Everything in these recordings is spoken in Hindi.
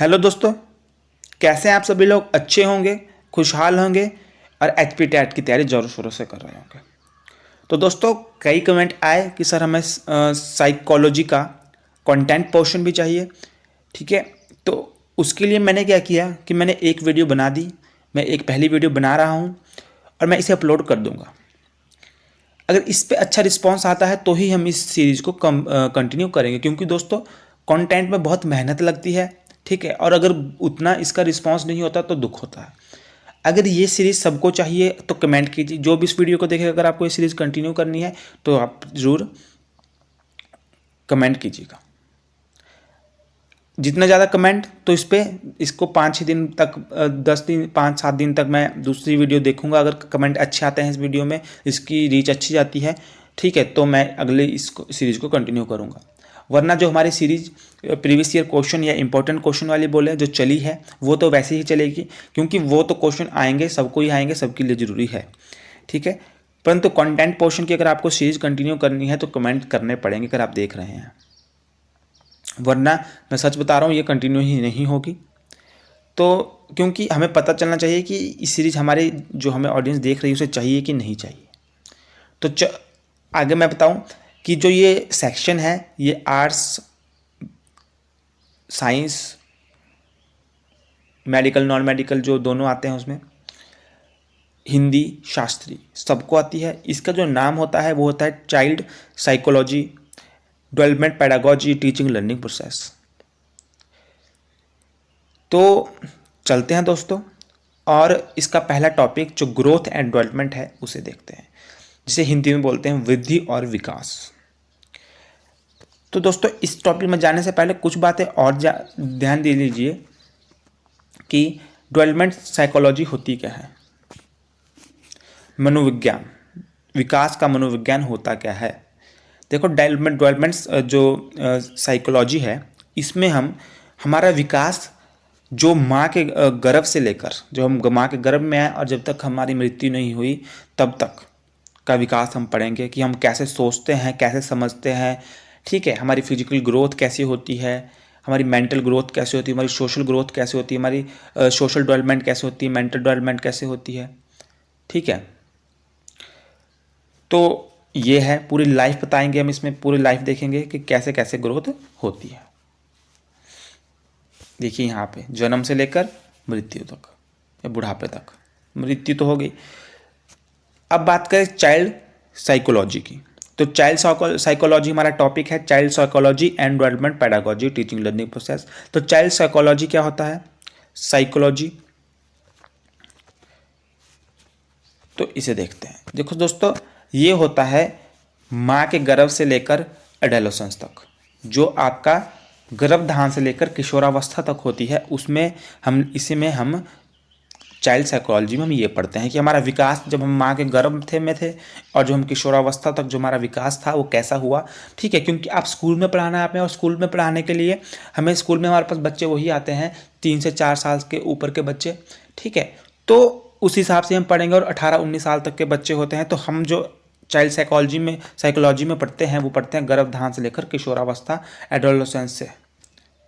हेलो दोस्तों, कैसे हैं आप सभी लोग। अच्छे होंगे, खुशहाल होंगे और एचपी टेट की तैयारी ज़ोरों शोरों से कर रहे होंगे। तो दोस्तों, कई कमेंट आए कि सर हमें साइकोलॉजी का कंटेंट पोर्शन भी चाहिए। ठीक है, तो उसके लिए मैंने क्या किया कि मैंने एक वीडियो बना दी। मैं एक पहली वीडियो बना रहा हूँ और मैं इसे अपलोड कर दूँगा। अगर इस पे अच्छा रिस्पॉन्स आता है तो ही हम इस सीरीज़ को कंटिन्यू करेंगे, क्योंकि दोस्तों कंटेंट में बहुत मेहनत लगती है। ठीक है, और अगर उतना इसका रिस्पॉन्स नहीं होता तो दुख होता है। अगर ये सीरीज़ सबको चाहिए तो कमेंट कीजिए। जो भी इस वीडियो को देखेगा, अगर आपको ये सीरीज़ कंटिन्यू करनी है तो आप ज़रूर कमेंट कीजिएगा। जितना ज़्यादा कमेंट तो इसको 5-6 दिन तक 10 दिन 5-7 दिन तक मैं दूसरी वीडियो देखूंगा। अगर कमेंट अच्छे आते हैं इस वीडियो में, इसकी रीच अच्छी जाती है, ठीक है, तो मैं अगले इसको सीरीज़ को कंटिन्यू करूंगा। वरना जो हमारी सीरीज़ प्रीवियस ईयर क्वेश्चन या इंपॉर्टेंट क्वेश्चन वाली बोले जो चली है, वो तो वैसे ही चलेगी, क्योंकि वो तो क्वेश्चन आएंगे, सबको ही आएंगे, सबके लिए ज़रूरी है। ठीक है, परंतु कंटेंट पोर्शन की अगर आपको सीरीज़ कंटिन्यू करनी है तो कमेंट करने पड़ेंगे अगर आप देख रहे हैं, वरना मैं सच बता रहा हूँ ये कंटिन्यू ही नहीं होगी। तो क्योंकि हमें पता चलना चाहिए कि इस सीरीज़ हमारे जो हमें ऑडियंस देख रही है उसे चाहिए कि नहीं चाहिए। तो आगे मैं बताऊं कि जो ये सेक्शन है ये arts, science, medical, non medical जो दोनों आते हैं, उसमें हिंदी, शास्त्री सबको आती है। इसका जो नाम होता है वो होता है child psychology, development, pedagogy, teaching learning process. तो चलते हैं दोस्तों, और इसका पहला टॉपिक जो ग्रोथ एंड डेवलपमेंट है उसे देखते हैं, जिसे हिंदी में बोलते हैं वृद्धि और विकास। तो दोस्तों, इस टॉपिक में जाने से पहले कुछ बातें और ध्यान दे लीजिए कि डेवलपमेंट साइकोलॉजी होती क्या है। मनोविज्ञान, विकास का मनोविज्ञान होता क्या है। देखो, डेवलपमेंट जो साइकोलॉजी है, इसमें हम हमारा विकास जो माँ के गर्भ से लेकर, जो हम माँ के गर्भ में आए और जब तक हमारी मृत्यु नहीं हुई तब तक का विकास हम पढ़ेंगे कि हम कैसे सोचते हैं, कैसे समझते हैं। ठीक है, हमारी फिजिकल ग्रोथ कैसी होती है, हमारी मेंटल ग्रोथ कैसे होती है, हमारी सोशल ग्रोथ कैसे होती है, हमारी सोशल डेवलपमेंट कैसे होती है, मेंटल डेवलपमेंट कैसे होती है। ठीक है, तो ये है, पूरी लाइफ बताएंगे हम, इसमें पूरी लाइफ देखेंगे कि कैसे कैसे ग्रोथ होती है। देखिए यहाँ पे जन्म से लेकर मृत्यु तक या बुढ़ापे तक, मृत्यु तो हो गई। अब बात करें चाइल्ड साइकोलॉजी की, तो चाइल्ड साइकोलॉजी हमारा टॉपिक है, child psychology and development, pedagogy, teaching learning process. तो चाइल्ड साइकोलॉजी क्या होता है, साइकोलॉजी, तो इसे देखते हैं। देखो दोस्तों, ये होता है माँ के गर्भ से लेकर एडोलेसेंस तक, जो आपका गर्भधारण से लेकर किशोरावस्था तक होती है, उसमें हम चाइल्ड साइकोलॉजी में हम ये पढ़ते हैं कि हमारा विकास जब हम माँ के गर्भ में थे और जो हम किशोरावस्था तक जो हमारा विकास था वो कैसा हुआ। ठीक है, क्योंकि आप स्कूल में पढ़ाना है आपने, और स्कूल में पढ़ाने के लिए हमें स्कूल में हमारे पास बच्चे वही आते हैं 3 से 4 साल के ऊपर के बच्चे। ठीक है, तो उस हिसाब से हम पढ़ेंगे, और 18-19 साल तक के बच्चे होते हैं। तो हम जो चाइल्ड साइकोलॉजी में पढ़ते हैं वो पढ़ते हैं गर्भधारण से लेकर किशोरावस्था, एडोलेसेंस से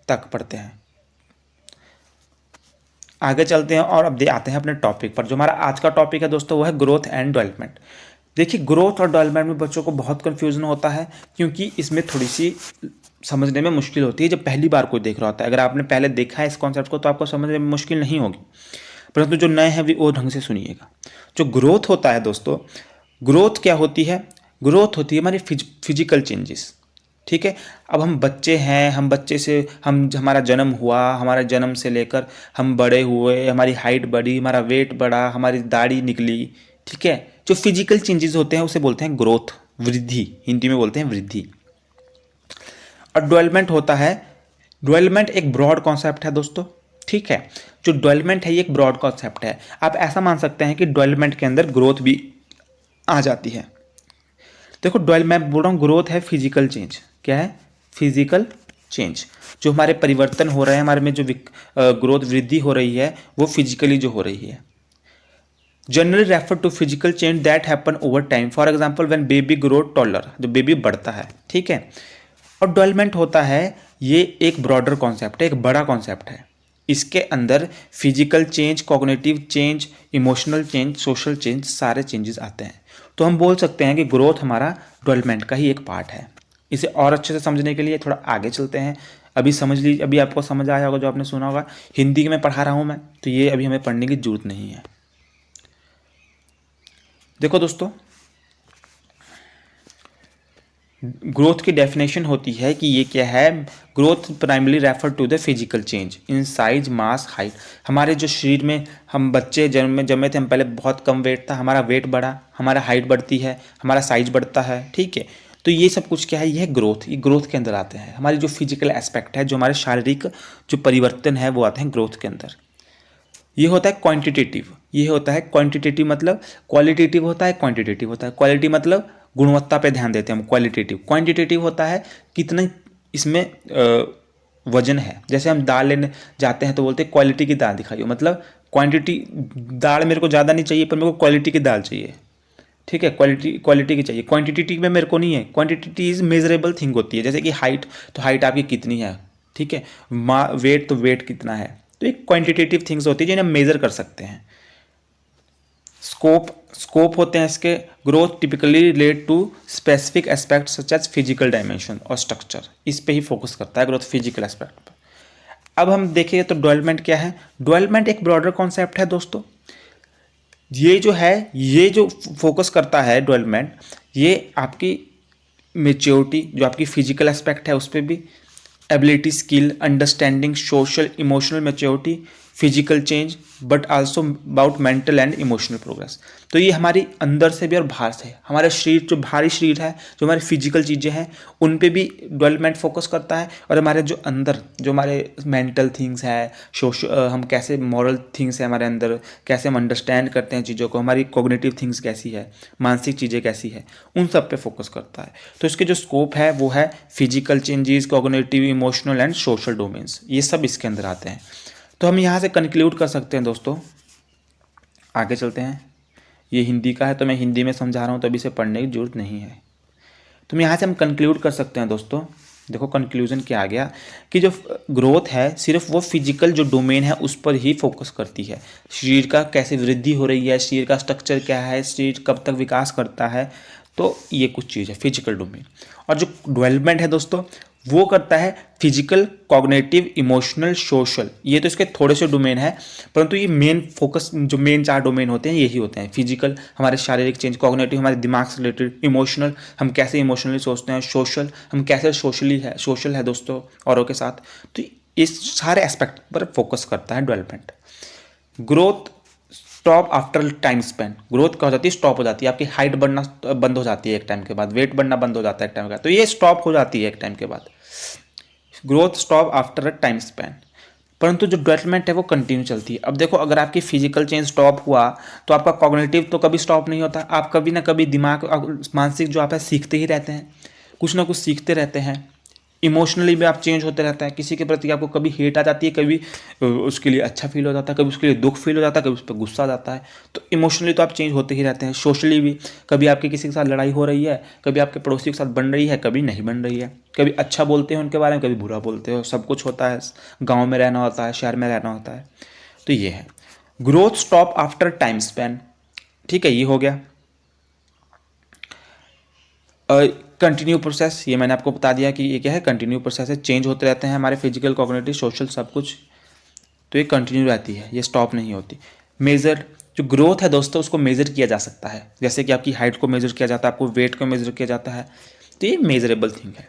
तक पढ़ते हैं। आगे चलते हैं और अब आते हैं अपने टॉपिक पर। जो हमारा आज का टॉपिक है दोस्तों वो है ग्रोथ एंड डेवलपमेंट। देखिए, ग्रोथ और डेवलपमेंट में बच्चों को बहुत कन्फ्यूजन होता है, क्योंकि इसमें थोड़ी सी समझने में मुश्किल होती है जब पहली बार कोई देख रहा होता है। अगर आपने पहले देखा है इस कॉन्सेप्ट को तो आपको समझने में मुश्किल नहीं होगी, परंतु जो नए हैं वो ढंग से सुनिएगा। जो ग्रोथ होता है दोस्तों, ग्रोथ क्या होती है, ग्रोथ होती है हमारी फिजिकल चेंजेस। ठीक है, अब हम बच्चे हैं, हम बच्चे से हमारा जन्म हुआ, हमारे जन्म से लेकर हम बड़े हुए, हमारी हाइट बढ़ी, हमारा वेट बढ़ा, हमारी दाढ़ी निकली। ठीक है, जो फिजिकल चेंजेस होते हैं उसे बोलते हैं ग्रोथ, वृद्धि, हिंदी में बोलते हैं वृद्धि। और डेवलपमेंट होता है, डेवलपमेंट एक ब्रॉड कॉन्सेप्ट है दोस्तों। ठीक है, जो डेवलपमेंट है ये एक ब्रॉड कॉन्सेप्ट है। आप ऐसा मान सकते हैं कि डेवलपमेंट के अंदर ग्रोथ भी आ जाती है। देखो, मैं बोल रहा हूँ ग्रोथ है फिजिकल चेंज। क्या है, फिजिकल चेंज, जो हमारे परिवर्तन हो रहे हैं, हमारे में जो ग्रोथ वृद्धि हो रही है वो फिजिकली जो हो रही है। Generally refer to physical change that happen over time, for example when baby grow taller, जो बेबी बढ़ता है। ठीक है, और डेवलपमेंट होता है, ये एक ब्रॉडर कॉन्सेप्ट है, एक बड़ा कॉन्सेप्ट है। इसके अंदर physical change, cognitive change, emotional change, social change, सारे चेंजेस आते हैं। तो हम बोल सकते हैं कि ग्रोथ हमारा डेवलपमेंट का ही एक पार्ट है। इसे और अच्छे से समझने के लिए थोड़ा आगे चलते हैं। अभी समझ लीजिए, अभी आपको समझ आया होगा जो आपने सुना होगा, हिंदी में पढ़ा रहा हूँ मैं, तो ये अभी हमें पढ़ने की जरूरत नहीं है। देखो दोस्तों, ग्रोथ की डेफिनेशन होती है कि ये क्या है। Growth primary refer to the physical change in size, mass, height. हमारे जो शरीर में, हम बच्चे जन्मे थे, हम पहले बहुत कम वेट था, हमारा वेट बढ़ा, हमारा हाइट बढ़ती है, हमारा साइज बढ़ता है, ठीक है। तो ये सब कुछ क्या है, ये है ग्रोथ। ये ग्रोथ के अंदर आते हैं। हमारी जो फिजिकल एस्पेक्ट है, जो हमारे शारीरिक जो परिवर्तन है, वो आते हैं ग्रोथ के अंदर। ये होता है क्वांटिटेटिव। ये होता है क्वांटिटेटिव, मतलब क्वालिटेटिव होता है, क्वांटिटेटिव होता है। क्वालिटी मतलब गुणवत्ता पे ध्यान देते हैं हम, क्वालिटेटिव। क्वांटिटेटिव होता है कितना इसमें वजन है। जैसे हम दाल लेने जाते हैं तो बोलते हैं क्वालिटी की दाल दिखाइए, मतलब क्वांटिटी, दाल मेरे को ज़्यादा नहीं चाहिए पर मेरे को क्वालिटी की दाल चाहिए, ठीक है। क्वालिटी की चाहिए, क्वांटिटी में मेरे को नहीं है। क्वांटिटी इज मेजरेबल थिंग होती है। जैसे कि हाइट, तो हाइट आपकी कितनी है, ठीक है। वेट, तो वेट कितना है। तो एक क्वांटिटेटिव थिंग्स होती है जिन्हें हम मेजर कर सकते हैं। स्कोप होते हैं इसके। Growth typically relate to specific aspect such as physical dimension और स्ट्रक्चर। इस पे ही फोकस करता है ग्रोथ, फिजिकल एस्पेक्ट पर। अब हम देखें तो डेवलपमेंट क्या है। डेवलपमेंट एक ब्रॉडर कॉन्सेप्ट है दोस्तों। ये जो है, ये जो फोकस करता है डेवलपमेंट, ये आपकी मेच्योरिटी, जो आपकी फिजिकल एस्पेक्ट है उस पर भी, ability, skill, understanding, social emotional maturity, physical change, but also about mental and emotional progress. तो ये हमारी अंदर से भी और बाहर से, हमारे शरीर, जो भारी शरीर है, जो हमारी फिजिकल चीज़ें हैं, उन पे भी डेवलपमेंट फोकस करता है। और हमारे जो अंदर, जो हमारे मेंटल थिंग्स है, हम कैसे मॉरल थिंग्स है हमारे अंदर, कैसे हम अंडरस्टैंड करते हैं चीज़ों को, हमारी कॉग्निटिव थिंग्स कैसी है, मानसिक चीज़ें कैसी है, उन सब पे फोकस करता है। तो इसके जो स्कोप है वो है physical changes, cognitive, emotional and social domains, ये सब इसके अंदर आते हैं। तो हम यहाँ से कंक्लूड कर सकते हैं दोस्तों। आगे चलते हैं। ये हिंदी का है तो मैं हिंदी में समझा रहा हूँ, तो अभी इसे पढ़ने की जरूरत नहीं है। तो यहाँ से हम कंक्लूड कर सकते हैं दोस्तों। देखो कंक्लूजन क्या आ गया कि जो ग्रोथ है सिर्फ वो फिजिकल जो डोमेन है उस पर ही फोकस करती है। शरीर का कैसे वृद्धि हो रही है, शरीर का स्ट्रक्चर क्या है, शरीर कब तक विकास करता है, तो ये कुछ चीज़ है फिजिकल डोमेन। और जो डेवलपमेंट है दोस्तों, वो करता है फिजिकल, कॉग्निटिव, इमोशनल, सोशल। ये तो इसके थोड़े से डोमेन है, परंतु ये मेन फोकस, जो मेन 4 डोमेन होते हैं यही होते हैं। फिजिकल हमारे शारीरिक चेंज, कॉग्निटिव हमारे दिमाग से रिलेटेड, इमोशनल हम कैसे इमोशनली सोचते हैं, सोशल हम कैसे सोशल है दोस्तों औरों के साथ। तो इस सारे एस्पेक्ट पर फोकस करता है development. Growth stop after time Spain. Growth क्या हो जाती है, स्टॉप हो जाती है। आपकी हाइट बढ़ना बंद हो जाती है एक टाइम के बाद, वेट बढ़ना बंद हो जाता है एक टाइम के बाद, तो ये स्टॉप हो जाती है एक टाइम के बाद। Growth stop after a time span. परंतु जो डेवलपमेंट है वो कंटिन्यू चलती है। अब देखो, अगर आपकी फिजिकल चेंज स्टॉप हुआ तो आपका कॉग्निटिव तो कभी स्टॉप नहीं होता। आप कभी ना कभी दिमाग, मानसिक जो आप है सीखते ही रहते हैं, कुछ ना कुछ सीखते रहते हैं। इमोशनली भी आप चेंज होते रहता है। किसी के प्रति आपको कभी हेट आ जाती है, कभी उसके लिए अच्छा फील हो जाता है, कभी उसके लिए दुख फील हो जाता है, कभी उस पर गुस्सा आ जाता है। तो इमोशनली तो आप चेंज होते ही रहते हैं। सोशली भी कभी आपकी किसी के साथ लड़ाई हो रही है, कभी आपके पड़ोसी के साथ बन रही है, कभी नहीं बन रही है, कभी अच्छा बोलते हो उनके बारे में, कभी बुरा बोलते हो, सब कुछ होता है। गाँव में रहना होता है, शहर में रहना होता है। तो ये है growth stop after time span, ठीक है। ये हो गया कंटिन्यू प्रोसेस। ये मैंने आपको बता दिया कि ये क्या है, कंटिन्यू प्रोसेस है। चेंज होते रहते हैं हमारे फिजिकल, कॉग्निटिव, सोशल सब कुछ, तो ये कंटिन्यू रहती है, ये स्टॉप नहीं होती। मेजर, जो ग्रोथ है दोस्तों उसको मेजर किया जा सकता है। जैसे कि आपकी हाइट को मेजर किया जाता है, आपको वेट को मेजर किया जाता है, तो ये मेजरेबल थिंग है।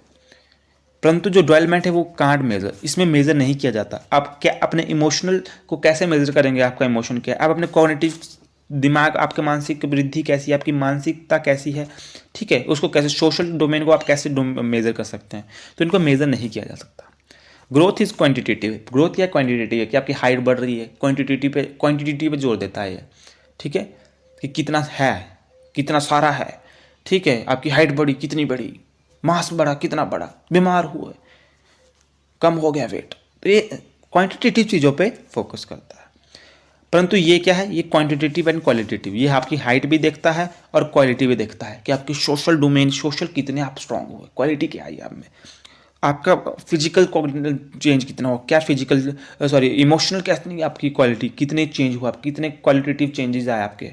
परंतु जो डेवलपमेंट है वो कांट मेजर, इसमें मेजर नहीं किया जाता। आप क्या अपने इमोशनल को कैसे मेजर करेंगे, आपका इमोशन क्या है, आप अपने कॉग्निटिव, दिमाग, आपके मानसिक वृद्धि कैसी है, आपकी मानसिकता कैसी है, ठीक है, उसको कैसे, सोशल डोमेन को आप कैसे मेजर कर सकते हैं। तो इनको मेजर नहीं किया जा सकता। Growth is quantitative. ग्रोथ या क्वांटिटेटिव है कि आपकी हाइट बढ़ रही है, क्वांटिटी पे जोर देता है ये, ठीक है, कि कितना है, कितना सारा है, ठीक है। आपकी हाइट बढ़ी, कितनी बढ़ी, मास बढ़ा, कितना बढ़ा, बीमार हुए, कम हो गया वेट, तो ये क्वांटिटेटिव चीज़ों पे फोकस करता है। परंतु ये क्या है, ये क्वांटिटेटिव एंड क्वालिटेटिव, ये आपकी हाइट भी देखता है और क्वालिटी भी देखता है कि आपकी सोशल डोमेन, सोशल कितने आप स्ट्रांग हुए, क्वालिटी क्या आई आप में, आपका फिजिकल चेंज कितना हो, क्या फिजिकल सॉरी इमोशनल कितनी आपकी क्वालिटी कितने चेंज हुआ, कितने क्वालिटेटिव चेंजेस आए आपके,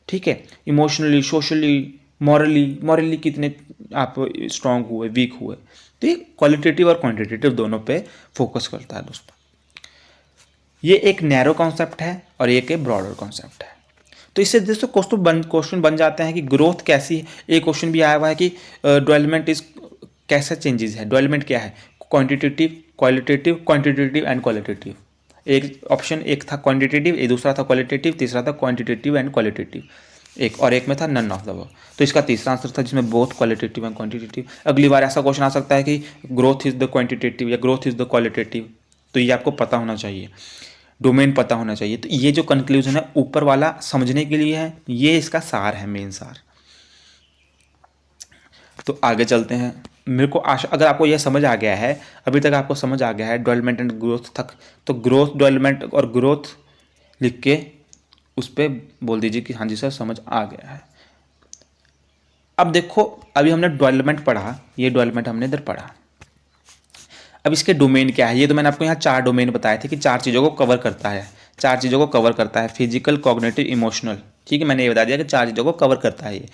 ठीक है। इमोशनली, सोशली, मॉरली कितने आप स्ट्रांग हुए, वीक हुए। तो ये क्वालिटेटिव और क्वांटिटेटिव दोनों पे फोकस करता है दोस्तों। ये एक नैरो कॉन्सेप्ट है और एक ब्रॉडर कॉन्सेप्ट है। तो इससे दोस्तों क्वेश्चन बन जाते हैं कि ग्रोथ कैसी है। एक क्वेश्चन भी आया हुआ है कि डेवलपमेंट इज कैसा चेंजेस है, डेवलपमेंट क्या है, क्वांटिटेटिव, क्वांटिटेटिव एंड क्वालिटेटिव। एक ऑप्शन एक था क्वांटिटेटिव, एक दूसरा था क्वालिटेटिव, तीसरा था क्वांटिटेटिव एंड क्वालिटेटिव, एक में था नन ऑफ द अबव। तो इसका तीसरा आंसर था जिसमें बोथ क्वालिटेटिव एंड क्वांटिटेटिव। अगली बार ऐसा क्वेश्चन आ सकता है कि ग्रोथ इज द क्वांटिटेटिव या ग्रोथ इज द क्वालिटेटिव। तो ये आपको पता होना चाहिए, डोमेन पता होना चाहिए। तो ये जो कंक्लूजन है ऊपर वाला समझने के लिए है, ये इसका सार है, मेन सार। तो आगे चलते हैं। मेरे को आशा, अगर आपको यह समझ आ गया है, अभी तक आपको समझ आ गया है डेवलपमेंट एंड ग्रोथ तक, तो ग्रोथ, डेवलपमेंट और ग्रोथ लिख के उस पर बोल दीजिए कि हाँ जी सर समझ आ गया है। अब देखो, अभी हमने डेवलपमेंट पढ़ा, ये डेवलपमेंट हमने इधर पढ़ा। अब इसके डोमेन क्या है, ये तो मैंने आपको यहाँ 4 डोमेन बताए थे कि 4 चीज़ों को कवर करता है, 4 चीज़ों को कवर करता है, फिजिकल, कॉग्निटिव, इमोशनल, ठीक है। मैंने ये बता दिया कि 4 चीज़ों को कवर करता है ये,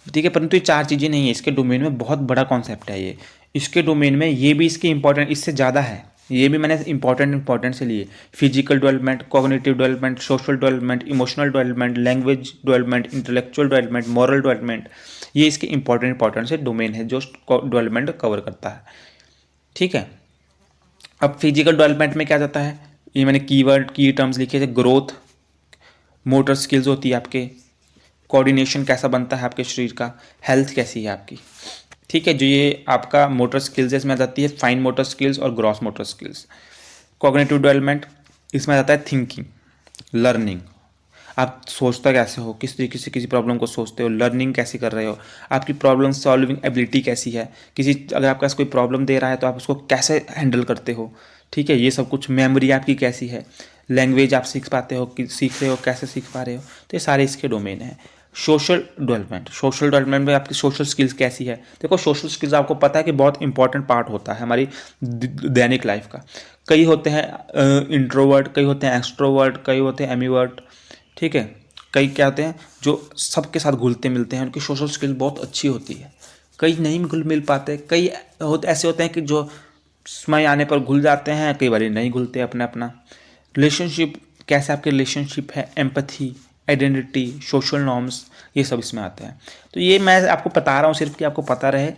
ठीक है। परंतु ये 4 चीज़ें नहीं है, इसके डोमेन में बहुत बड़ा कॉन्सेप्ट है ये। इसके डोमेन में ये भी इसके इंपॉर्टेंट इससे ज़्यादा है, ये भी मैंने इंपॉर्टेंट से लिए। Physical development, cognitive development, social development, emotional development, language development, intellectual development, moral development, ये इसके इंपॉर्टेंट से डोमेन है जो डेवलपमेंट कवर करता है, ठीक है। अब फिजिकल डेवलपमेंट में क्या जाता है, ये मैंने कीवर्ड की टर्म्स लिखे थे। ग्रोथ, मोटर स्किल्स होती है आपके, कोऑर्डिनेशन कैसा बनता है आपके शरीर का, हेल्थ कैसी है आपकी, ठीक है। जो ये आपका मोटर स्किल्स है इसमें आ जाती है फाइन मोटर स्किल्स और gross motor skills. Cognitive development, इसमें आ जाता है थिंकिंग, लर्निंग, आप सोचता कैसे हो, किस तरीके से किसी प्रॉब्लम को सोचते हो, लर्निंग कैसे कर रहे हो, आपकी प्रॉब्लम सॉल्विंग एबिलिटी कैसी है, किसी अगर आपके पास कोई प्रॉब्लम दे रहा है तो आप उसको कैसे हैंडल करते हो, ठीक है। ये सब कुछ, मेमोरी आपकी कैसी है, लैंग्वेज आप सीख पाते हो कि सीख रहे हो, कैसे सीख पा रहे हो, तो ये सारे इसके डोमेन हैं। सोशल डेवलपमेंट में आपकी सोशल स्किल्स कैसी है। देखो सोशल स्किल्स आपको पता है कि बहुत इंपॉर्टेंट पार्ट होता है हमारी दैनिक लाइफ का। कई होते हैं इंट्रोवर्ट, कई होते हैं एक्सट्रोवर्ट, कई होते हैं एमीवर्ट, ठीक है। कई क्या होते हैं जो सबके साथ घुलते मिलते हैं, उनकी सोशल स्किल बहुत अच्छी होती है। कई नहीं घुल मिल पाते, कई ऐसे होते हैं कि जो समय आने पर घुल जाते हैं, कई बार नहीं घुलते अपना अपना। रिलेशनशिप, कैसे आपके रिलेशनशिप है, एम्पैथी, आइडेंटिटी, सोशल नॉर्म्स, ये सब इसमें आते हैं। तो ये मैं आपको बता रहा हूँ सिर्फ कि आपको पता रहे।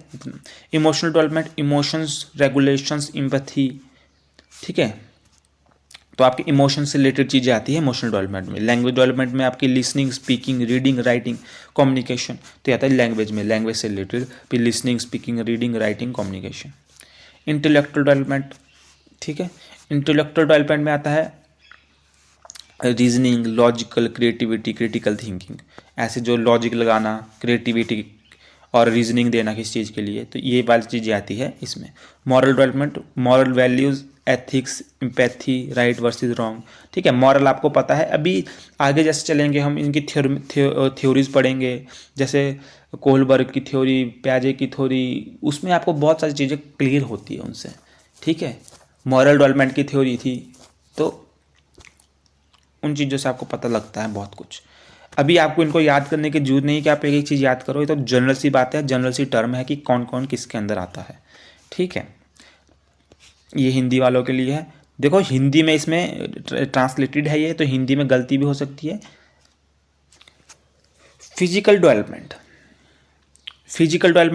Emotional development, emotions regulations, empathy, ठीक है। तो आपके इमोशन से रिलेटेड चीज़ें आती है इमोशनल डेवलपमेंट में। लैंग्वेज डेवलपमेंट में आपकी listening, speaking, reading, writing, communication, तो आता है लैंग्वेज में, लैंग्वेज से रिलेटेड फिर listening, speaking, reading, writing, communication. Intellectual development, ठीक है। इंटेलेक्चुअल डेवलपमेंट में आता है reasoning, logical, creativity, critical thinking, ऐसे जो लॉजिक लगाना, क्रिएटिविटी और रीजनिंग देना किस चीज़ के लिए, तो ये वाली चीज़ें आती है इसमें। Moral development, moral values, ethics, empathy, right versus wrong, ठीक है। मॉरल आपको पता है, अभी आगे जैसे चलेंगे हम इनकी थ्योरीज पढ़ेंगे, जैसे कोहलबर्ग की थ्योरी, प्याजे की थ्योरी, उसमें आपको बहुत सारी चीज़ें क्लियर होती है उनसे, ठीक है। मॉरल डेवलपमेंट की थ्योरी थी, तो उन चीज़ों से आपको पता लगता है बहुत कुछ। अभी आपको इनको याद करने की जरूरत नहीं कि आप एक एक चीज़ याद करो, ये तो जनरल सी बात है, जनरल सी टर्म है कि कौन कौन किसके अंदर आता है, ठीक है। ये हिंदी वालों के लिए है। देखो हिंदी में इसमें ट्रांसलेटेड है ये, तो हिंदी में गलती भी हो सकती है। फिजिकल डेवलपमेंट,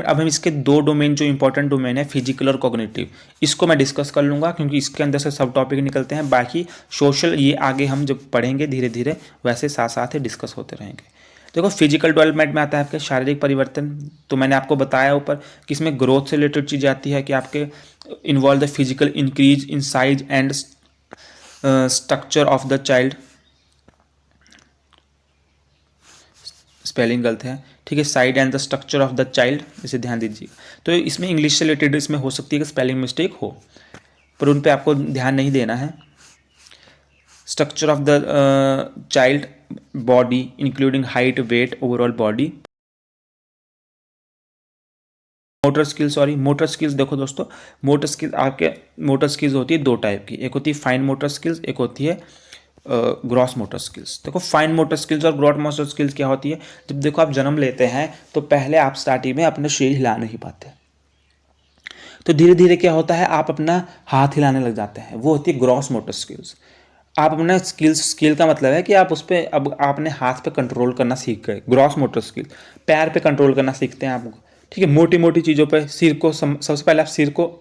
अब हम इसके 2 डोमेन जो इंपॉर्टेंट डोमेन है, फिजिकल और कॉग्निटिव, इसको मैं डिस्कस कर लूँगा क्योंकि इसके अंदर से सब टॉपिक निकलते हैं। बाकी सोशल ये आगे हम जब पढ़ेंगे धीरे धीरे वैसे साथ साथ ही डिस्कस होते रहेंगे। देखो फिजिकल डेवलपमेंट में आता है आपके शारीरिक परिवर्तन, तो मैंने आपको बताया ऊपर कि इसमें ग्रोथ से रिलेटेड चीज़ें आती है कि आपके involve the physical increase in size and structure of the child, spelling गलत है, ठीक है। Side and the structure of the child, इसे ध्यान दीजिएगा। तो इसमें इंग्लिश से रिलेटेड इसमें हो सकती है कि स्पेलिंग मिस्टेक हो, पर उन पे आपको ध्यान नहीं देना है। Structure of the child body including height, weight, overall body, motor skills देखो दोस्तों, मोटर स्किल्स होती है दो टाइप की, एक होती है फाइन मोटर स्किल्स, एक होती है ग्रॉस मोटर स्किल्स। देखो फाइन मोटर स्किल्स और ग्रॉस मोटर स्किल्स क्या होती है, जब देखो आप जन्म लेते हैं तो पहले आप स्टार्टिंग में अपने शरीर हिला नहीं पाते, तो धीरे धीरे क्या होता है आप अपना हाथ हिलाने लग जाते हैं, वो होती है ग्रॉस मोटर स्किल्स। आप अपना स्किल का मतलब है कि आप उस पर अब आपने हाथ पे कंट्रोल करना सीख गए। ग्रॉस मोटर स्किल, पैर पे कंट्रोल करना सीखते हैं आप, ठीक है, मोटी मोटी चीज़ों पे, सिर को सबसे पहले आप सिर को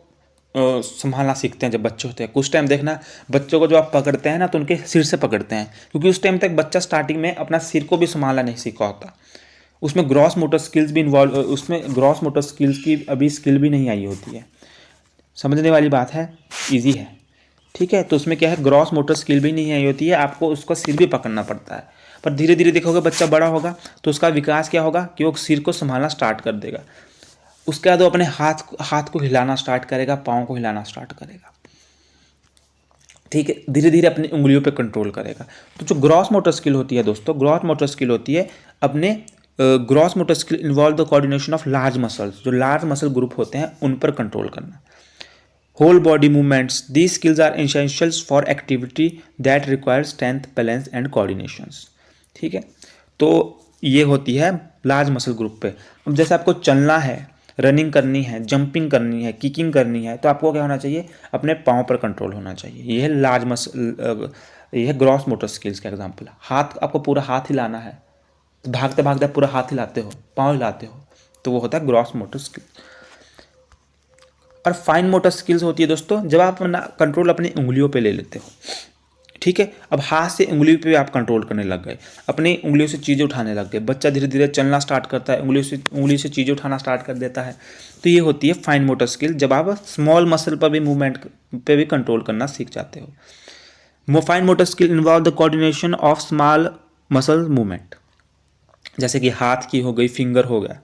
संभालना सीखते हैं जब बच्चे होते हैं। कुछ टाइम देखना बच्चों को जो आप पकड़ते हैं ना तो उनके सिर से पकड़ते हैं, क्योंकि उस टाइम तक बच्चा स्टार्टिंग में अपना सिर को भी संभालना नहीं सीखा होता, उसमें ग्रॉस मोटर स्किल्स भी इन्वॉल्व, उसमें ग्रॉस मोटर स्किल्स की अभी स्किल भी नहीं आई होती है। समझने वाली बात है, ईजी है, ठीक है। तो उसमें क्या है, ग्रॉस मोटर स्किल भी नहीं आई होती है, आपको उसका सिर भी पकड़ना पड़ता है। पर धीरे धीरे देखोगे बच्चा बड़ा होगा तो उसका विकास क्या होगा कि वो सिर को संभालना स्टार्ट कर देगा, उसके बाद वो अपने हाथ को हिलाना स्टार्ट करेगा, पाँव को हिलाना स्टार्ट करेगा, ठीक है, धीरे धीरे अपनी उंगलियों पे कंट्रोल करेगा। तो जो ग्रॉस मोटर स्किल होती है दोस्तों, ग्रॉस मोटर स्किल होती है अपने gross motor skill involve the coordination of large muscles, जो लार्ज मसल ग्रुप होते हैं उन पर कंट्रोल करना। Whole body movements, these skills are essentials for activity that require strength, balance and coordinations, ठीक है। तो ये होती है लार्ज मसल ग्रुप पे। अब जैसे आपको चलना है, रनिंग करनी है, जंपिंग करनी है, किकिंग करनी है, तो आपको क्या होना चाहिए, अपने पाँव पर कंट्रोल होना चाहिए। ये है लार्ज मसल, ये है ग्रॉस मोटर स्किल्स का एग्जांपल। हाथ, आपको पूरा हाथ हिलाना है, तो भागते भागते पूरा हाथ हिलाते हो, पाँव हिलाते हो, तो वो होता है ग्रॉस मोटर स्किल। और फाइन मोटर स्किल्स होती है दोस्तों जब आप अपना कंट्रोल अपनी उंगलियों पे ले लेते हो, ठीक है। अब हाथ से उंगली पे आप कंट्रोल करने लग गए, अपनी उंगलियों से चीज़ें उठाने लग गए, बच्चा धीरे धीरे चलना स्टार्ट करता है, उंगली से चीज़ें उठाना स्टार्ट कर देता है। तो ये होती है फाइन मोटर स्किल, जब आप स्मॉल मसल पर भी मूवमेंट पे भी कंट्रोल करना सीख जाते हो। Fine motor skill involve the coordination of small muscle movement, जैसे कि हाथ की हो गई, फिंगर हो गया,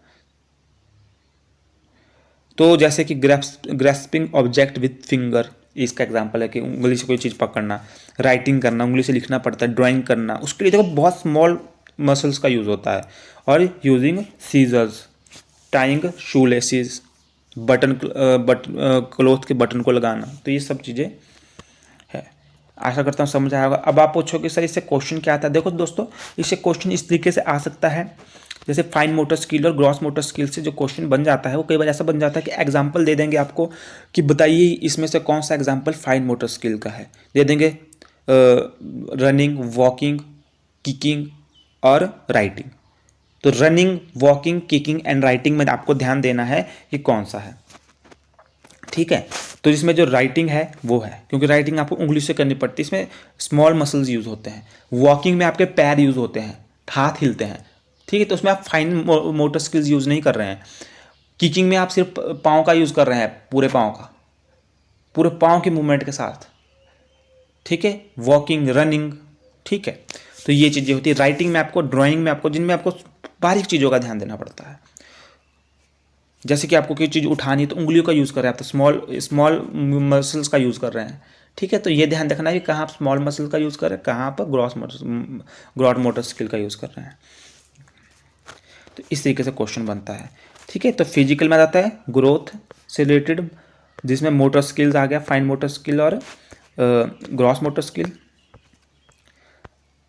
तो जैसे कि ग्रेस्पिंग ऑब्जेक्ट विथ फिंगर, इसका एग्जांपल है कि उंगली से कोई चीज़ पकड़ना, राइटिंग करना, उंगली से लिखना पड़ता है, ड्राइंग करना, उसके लिए देखो बहुत स्मॉल मसल्स का यूज़ होता है। और यूजिंग सीजर्स, टाइंग शू लेसिस, क्लोथ के बटन को लगाना, तो ये सब चीज़ें है। आशा करता हूँ समझ आया होगा। अब आप पूछो कि सर इससे क्वेश्चन क्या आता है। देखो दोस्तों, इससे क्वेश्चन इस तरीके से आ सकता है, जैसे फाइन मोटर स्किल और ग्रॉस मोटर स्किल से जो क्वेश्चन बन जाता है वो कई बार ऐसा बन जाता है कि एग्जांपल दे देंगे आपको कि बताइए इसमें से कौन सा एग्जांपल फाइन मोटर स्किल का है, दे देंगे रनिंग, वॉकिंग, किकिंग और राइटिंग। तो running, walking, kicking and writing में आपको ध्यान देना है कि कौन सा है, ठीक है। तो इसमें जो राइटिंग है वो है, क्योंकि राइटिंग आपको उंगली से करनी पड़ती है, इसमें स्मॉल मसल्स यूज़ होते हैं। वॉकिंग में आपके पैर यूज़ होते हैं, हाथ हिलते हैं, ठीक है, तो उसमें आप फाइन मोटर स्किल्स यूज़ नहीं कर रहे हैं। किकिंग में आप सिर्फ पाँव का यूज़ कर रहे हैं, पूरे पाँव का, पूरे पाँव के मूवमेंट के साथ, ठीक है। वॉकिंग, रनिंग, ठीक है। तो ये चीज़ें होती है। राइटिंग में आपको, ड्राइंग में आपको, जिनमें आपको बारीक चीज़ों का ध्यान देना पड़ता है, जैसे कि आपको कोई चीज़ उठानी है तो उंगलियों का यूज़ कर रहे हैं आप, तो स्मॉल मसल्स का यूज़ कर रहे हैं, ठीक है। तो ये ध्यान रखना है कि कहाँ आप स्मॉल मसल का यूज़ कर रहे हैं, कहाँ पर ग्रॉस मोटर स्किल का यूज़ कर रहे हैं। तो इस तरीके से क्वेश्चन बनता है, ठीक है। तो फिजिकल में आ जाता है ग्रोथ से रिलेटेड, जिसमें मोटर स्किल्स आ गया, फाइन मोटर स्किल और ग्रॉस मोटर स्किल।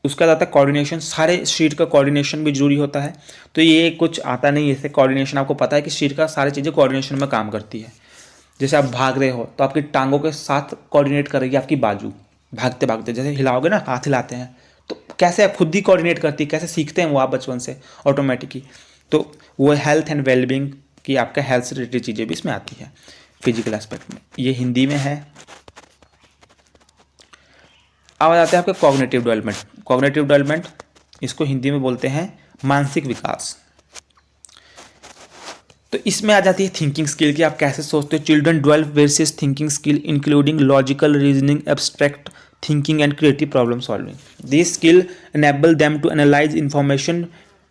उसका आता है कोऑर्डिनेशन, सारे शरीर का कोऑर्डिनेशन भी जरूरी होता है। तो ये कुछ आता नहीं, जैसे कोऑर्डिनेशन आपको पता है कि शरीर का सारी चीज़ें कोऑर्डिनेशन में काम करती है। जैसे आप भाग रहे हो तो आपकी टांगों के साथ कोऑर्डिनेट करेगी आपकी बाजू, भागते भागते जैसे हिलाओगे ना, हाथ हिलाते हैं, तो कैसे खुद ही कोऑर्डिनेट करती है, कैसे सीखते हैं वो आप बचपन से ऑटोमेटिकली। तो वो हेल्थ एंड वेलबींग की, आपका हेल्थ से रिलेटेड चीज़ें भी इसमें आती है फिजिकल एस्पेक्ट में। ये हिंदी में है। अब आ जाते हैं आपके कॉग्निटिव डेवलपमेंट। कॉग्निटिव डेवलपमेंट, इसको हिंदी में बोलते हैं मानसिक विकास। तो इसमें आ जाती है थिंकिंग स्किल की, आप कैसे सोचते हो। Children develop various thinking skill including logical reasoning, abstract thinking and creative problem solving. This skill enable them to analyse information,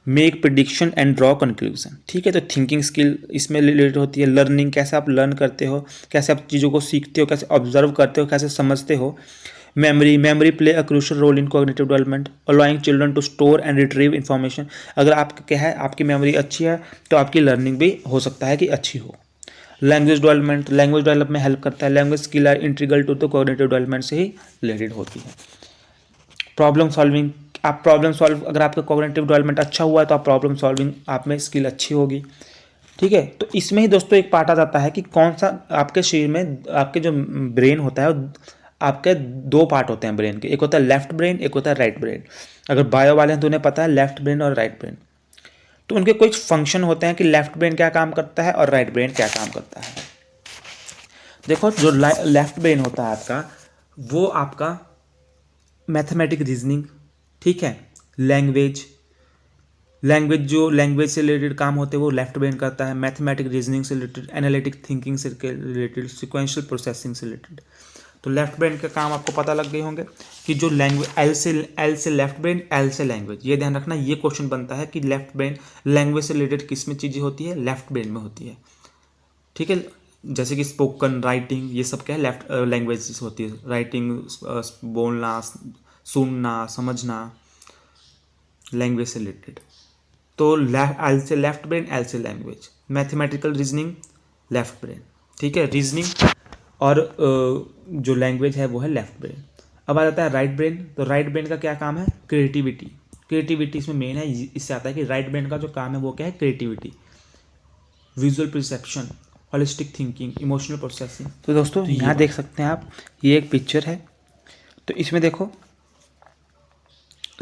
make prediction and draw conclusion, ठीक है। तो थिंकिंग स्किल इसमें रिलेटेड होती है। लर्निंग, कैसे आप लर्न करते हो, कैसे आप चीज़ों को सीखते हो, कैसे ऑब्जर्व करते हो, कैसे समझते हो। Memory play a crucial role in cognitive development, allowing children to store and retrieve information. अगर आप क्या है, आपकी मेमोरी अच्छी है तो आपकी लर्निंग भी हो सकता है कि अच्छी हो, लैंग्वेज डेवलपमेंट में हेल्प करता है। Language skill are integral to the cognitive development से ही रिलेटेड होती है। प्रॉब्लम सॉल्विंग, आप प्रॉब्लम सॉल्व, अगर आपका कोग्निटिव डेवलपमेंट अच्छा हुआ है तो आप प्रॉब्लम सॉल्विंग आप में स्किल अच्छी होगी। ठीक है, तो इसमें ही दोस्तों एक पार्ट आ जाता है कि कौन सा आपके शरीर में, आपके जो ब्रेन होता है, आपके दो पार्ट होते हैं ब्रेन के, एक होता है लेफ्ट ब्रेन, एक होता है राइट ब्रेन। अगर बायो वाले हैं तो उन्हें पता है लेफ्ट ब्रेन और राइट ब्रेन। तो उनके कुछ फंक्शन होते हैं कि लेफ्ट ब्रेन क्या काम करता है और राइट ब्रेन क्या काम करता है। देखो, जो लेफ्ट ब्रेन होता है आपका, वो आपका मैथमेटिक रीजनिंग, ठीक है, लैंग्वेज से रिलेटेड काम होते हैं वो लेफ्ट ब्रेन करता है। मैथमेटिक रीजनिंग से रिलेटेड, एनालिटिक थिंकिंग से रिलेटेड, सिक्वेंशियल प्रोसेसिंग से रिलेटेड। तो लेफ्ट ब्रेन के काम आपको पता लग गए होंगे कि जो लैंग्वेज एल से लेफ्ट ब्रेन, एल से लैंग्वेज। ये ध्यान रखना, ये क्वेश्चन बनता है कि लेफ्ट ब्रेन लैंग्वेज से रिलेटेड किस में चीज़ें होती है, लेफ्ट ब्रेन में होती है। ठीक है, जैसे कि स्पोकन, राइटिंग, ये सब क्या है, लेफ्ट लैंग्वेज होती है। राइटिंग, बोलना, सुनना, समझना, लैंग्वेज से रिलेटेड। तो एल से लेफ्ट ब्रेन, एल से language. Mathematical reasoning left brain, ठीक है, रीजनिंग, और जो लैंग्वेज है वो है लेफ्ट ब्रेन। अब आ जाता है राइट ब्रेन। तो राइट ब्रेन का क्या काम है, क्रिएटिविटी इसमें मेन है। इससे आता है कि राइट ब्रेन का जो काम है वो क्या है, creativity, visual perception, holistic thinking, emotional processing. तो दोस्तों यहाँ देख सकते हैं आप, ये एक पिक्चर है। तो इसमें देखो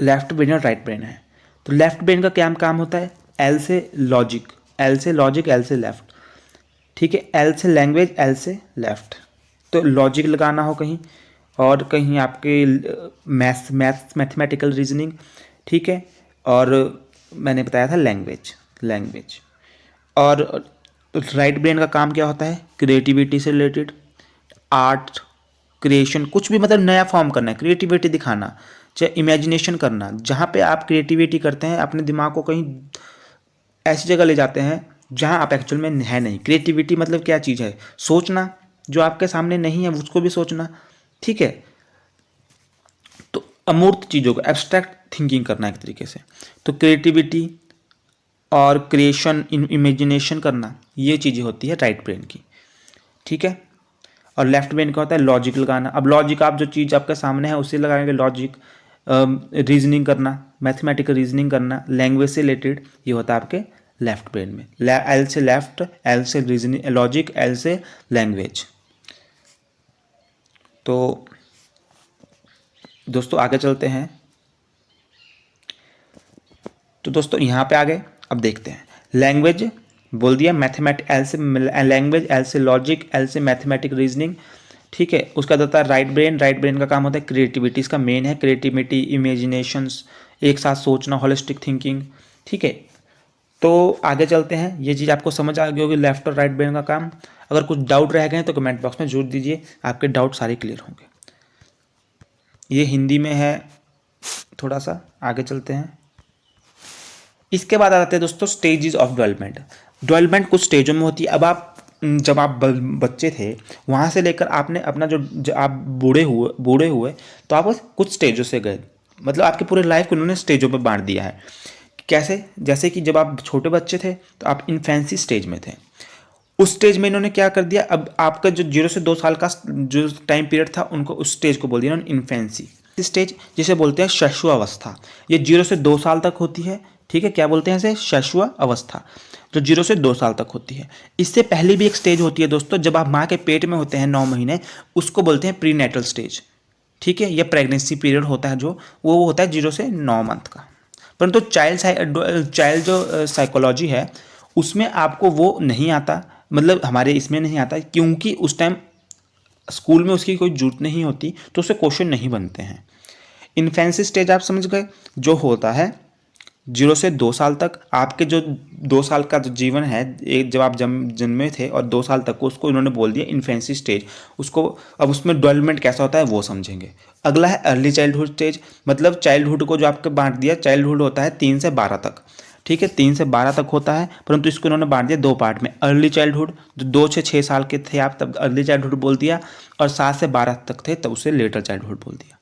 लेफ्ट ब्रेन और राइट ब्रेन है। तो लेफ्ट ब्रेन का क्या काम होता है, एल से लॉजिक, एल से लेफ्ट, ठीक है, एल से लैंग्वेज, एल से लेफ्ट। तो लॉजिक लगाना हो कहीं, और कहीं आपके मैथमेटिकल रीजनिंग, ठीक है, और मैंने बताया था लैंग्वेज। और राइट ब्रेन का काम क्या होता है, क्रिएटिविटी से रिलेटेड, आर्ट, क्रिएशन, कुछ भी मतलब नया फॉर्म करना है, क्रिएटिविटी दिखाना, चाहे इमेजिनेशन करना। जहाँ पे आप क्रिएटिविटी करते हैं, अपने दिमाग को कहीं ऐसी जगह ले जाते हैं जहाँ आप एक्चुअल में है नहीं। क्रिएटिविटी मतलब क्या चीज़ है, सोचना, जो आपके सामने नहीं है उसको भी सोचना, ठीक है। तो अमूर्त चीज़ों को, एब्स्ट्रैक्ट थिंकिंग करना एक तरीके से। तो क्रिएटिविटी और क्रिएशन, इमेजिनेशन करना, ये चीज़ें होती है राइट ब्रेन की, ठीक है। और लेफ्ट ब्रेन का होता है लॉजिक लगाना। अब लॉजिक, आप जो चीज़ आपके सामने है उसे लगाएंगे लॉजिक। रीजनिंग करना, मैथमेटिकल रीजनिंग करना, लैंग्वेज से रिलेटेड, ये होता है आपके लेफ्ट ब्रेन में। एल से लेफ्ट, एल से रीजनिंग, लॉजिक, एल से लैंग्वेज। तो दोस्तों आगे चलते हैं। तो दोस्तों यहाँ पे आ गए, अब देखते हैं। लैंग्वेज बोल दिया, मैथमेटिक एल से लैंग्वेज, एल से लॉजिक, एल से मैथमेटिक रीजनिंग, ठीक है। उसका होता है राइट ब्रेन का काम होता है क्रिएटिविटी, इसका मेन है क्रिएटिविटी, इमेजिनेशंस, एक साथ सोचना, होलिस्टिक थिंकिंग, ठीक है। तो आगे चलते हैं, ये चीज़ आपको समझ आ गई होगी, लेफ्ट और राइट ब्रेन का काम। अगर कुछ डाउट रह गए हैं तो कमेंट बॉक्स में जरूर दीजिए, आपके डाउट सारे क्लियर होंगे। ये हिंदी में है, थोड़ा सा आगे चलते हैं। इसके बाद आ जाते हैं दोस्तों स्टेजेस ऑफ डेवलपमेंट कुछ स्टेजों में होती है। अब आप जब आप बच्चे थे, वहाँ से लेकर आपने अपना जो आप बूढ़े हुए तो आप कुछ स्टेजों से गए, मतलब आपके पूरे लाइफ को उन्होंने स्टेजों पर बांट दिया है। कैसे, जैसे कि जब आप छोटे बच्चे थे तो आप इन्फेंसी स्टेज में थे, उस स्टेज में इन्होंने क्या कर दिया, अब आपका जो 0 से 2 साल का जो टाइम पीरियड था, उनको उस स्टेज को बोल दिया इन्होंने इन्फेंसी स्टेज, जिसे बोलते हैं शैशव अवस्था। ये 0 से 2 साल तक होती है, ठीक है। क्या बोलते हैं इसे, शैशव अवस्था, जो 0 से 2 साल तक होती है। इससे पहले भी एक स्टेज होती है दोस्तों, जब आप माँ के पेट में होते हैं 9 महीने, उसको बोलते हैं प्रीनेटल स्टेज, ठीक है। यह प्रेगनेंसी पीरियड होता है जो वो होता है 0 से 9 मंथ का। परंतु चाइल्ड जो साइकोलॉजी है उसमें आपको वो नहीं आता, मतलब हमारे इसमें नहीं आता, क्योंकि उस टाइम स्कूल में उसकी कोई जरूरत नहीं होती, तो उससे क्वेश्चन नहीं बनते हैं। इन्फेंसी स्टेज आप समझ गए, जो होता है 0 से 2 साल तक। आपके जो 2 साल का जो जीवन है, एक जब आप जन्मे थे और 2 साल तक को, उसको इन्होंने बोल दिया इन्फेंसी स्टेज। उसको अब उसमें डेवलपमेंट कैसा होता है वो समझेंगे। अगला है अर्ली चाइल्डहुड स्टेज, मतलब चाइल्डहुड को जो आपके बांट दिया, चाइल्डहुड होता है 3 से 12 तक, ठीक है, 3 से 12 तक होता है, परंतु इसको इन्होंने बांट दिया 2 पार्ट में। अर्ली चाइल्डहुड, जो 2 से 6 साल के थे आप तब अर्ली चाइल्डहुड बोल दिया, और 7 से 12 तक थे तब उसे लेटर चाइल्डहुड बोल दिया,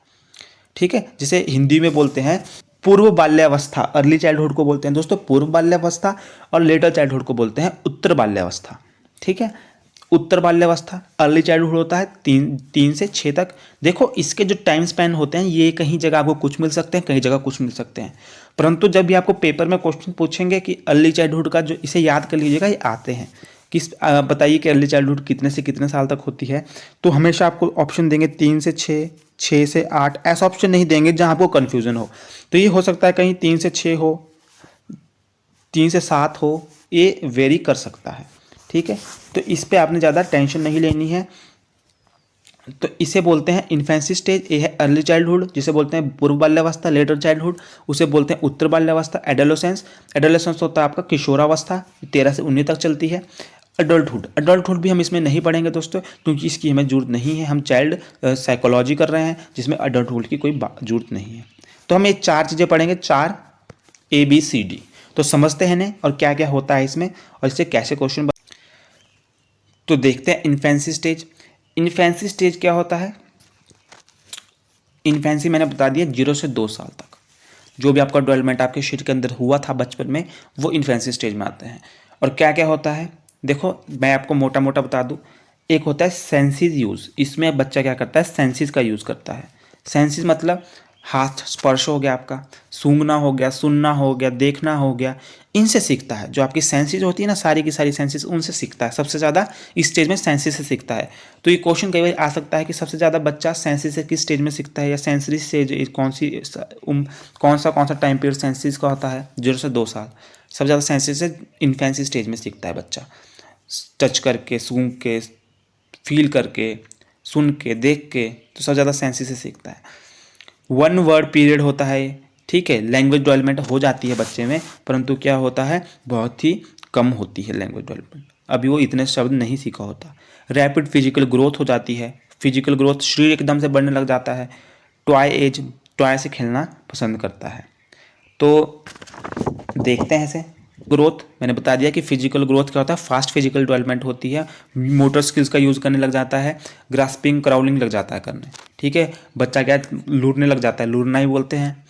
ठीक है। जिसे हिंदी में बोलते हैं पूर्व बाल्यावस्था। अर्ली चाइल्डहुड को बोलते हैं दोस्तों पूर्व बाल्यावस्था, और लेटर चाइल्डहुड को बोलते हैं उत्तर बाल्यावस्था, ठीक है। उत्तर बाल्यावस्था अर्ली चाइल्डहुड होता है 3 से 6 तक। देखो इसके जो टाइम स्पैन होते हैं ये कहीं जगह आपको कुछ मिल सकते हैं, कहीं जगह कुछ मिल सकते हैं, परंतु जब भी आपको पेपर में क्वेश्चन पूछेंगे कि अर्ली चाइल्डहुड का जो, इसे याद कर लीजिएगा, ये आते हैं किस, बताइए कि अर्ली चाइल्डहुड कितने से कितने साल तक होती है, तो हमेशा आपको ऑप्शन देंगे 3 से 6, 6 से 8, ऐसा ऑप्शन नहीं देंगे जहाँ आपको कन्फ्यूज़न हो। तो ये हो सकता है कहीं 3 से 6 हो, 3 से 7 हो, ये वेरी कर सकता है, ठीक है। तो इस पे आपने ज़्यादा टेंशन नहीं लेनी है। तो इसे बोलते हैं इन्फेंसी स्टेज, ये है अर्ली चाइल्डहुड, जिसे बोलते हैं पूर्व बाल्यावस्था लेटर चाइल्डहुड, उसे बोलते हैं उत्तर बाल्यावस्था एडोलेसेंस। एडोलेसेंस होता है आपका किशोरावस्था, 13 से 19 तक चलती है। अडल्टहुड, अडल्टहुड भी हम इसमें नहीं पढ़ेंगे दोस्तों, क्योंकि इसकी हमें जरूरत नहीं है, हम चाइल्ड साइकोलॉजी कर रहे हैं जिसमें अडल्टहुड की कोई जरूरत नहीं है। तो हम ये 4 चीज़ें पढ़ेंगे, 4 ABCD। तो समझते हैं इन्हें और क्या क्या होता है इसमें और इससे कैसे क्वेश्चन। तो देखते हैं इन्फेंसी स्टेज। इन्फेंसी स्टेज क्या होता है? इन्फेंसी मैंने बता दिया 0 से 2 साल तक जो भी आपका डेवलपमेंट आपके शरीर के अंदर हुआ था बचपन में, वो इन्फेंसी स्टेज में आते हैं। और क्या क्या होता है देखो, मैं आपको मोटा मोटा बता दूं। एक होता है सेंसिस यूज़, इसमें बच्चा क्या करता है, सेंसिस का यूज़ करता है। सेंसिस मतलब हाथ स्पर्श हो गया आपका, सूंघना हो गया, सुनना हो गया, देखना हो गया, इनसे सीखता है। जो आपकी सेंसिस होती है ना, सारी की सारी सेंसिस, उनसे सीखता है। सबसे ज़्यादा इस स्टेज में सेंसिस से सीखता है। तो ये क्वेश्चन कई बार आ सकता है कि सबसे ज़्यादा बच्चा सेंसिस से किस स्टेज में सीखता है, या सेंसरी स्टेज कौन सा टाइम पीरियड सेंसिस का होता है? 0 से 2 साल। सबसे ज़्यादा सेंसिस से इन्फेंसी स्टेज में सीखता है बच्चा, टच करके, सूंघ के, फील करके, सुन के, देख के, तो सबसे ज़्यादा सेंसिस से सीखता है। 1 वर्ड पीरियड होता है, ठीक है। लैंग्वेज डेवलपमेंट हो जाती है बच्चे में, परंतु क्या होता है, बहुत ही कम होती है लैंग्वेज डेवलपमेंट, अभी वो इतने शब्द नहीं सीखा होता। रैपिड फिजिकल ग्रोथ हो जाती है, फिजिकल ग्रोथ, शरीर एकदम से बढ़ने लग जाता है। टॉय एज, टॉय से खेलना पसंद करता है। तो देखते हैं इसे। ग्रोथ मैंने बता दिया कि फिजिकल ग्रोथ क्या होता है, फास्ट फिजिकल डेवलपमेंट होती है, मोटर स्किल्स का यूज़ करने लग जाता है, ग्रास्पिंग क्राउलिंग लग जाता है करने, ठीक है। बच्चा क्या लूटने लग जाता है, लूटना ही बोलते हैं,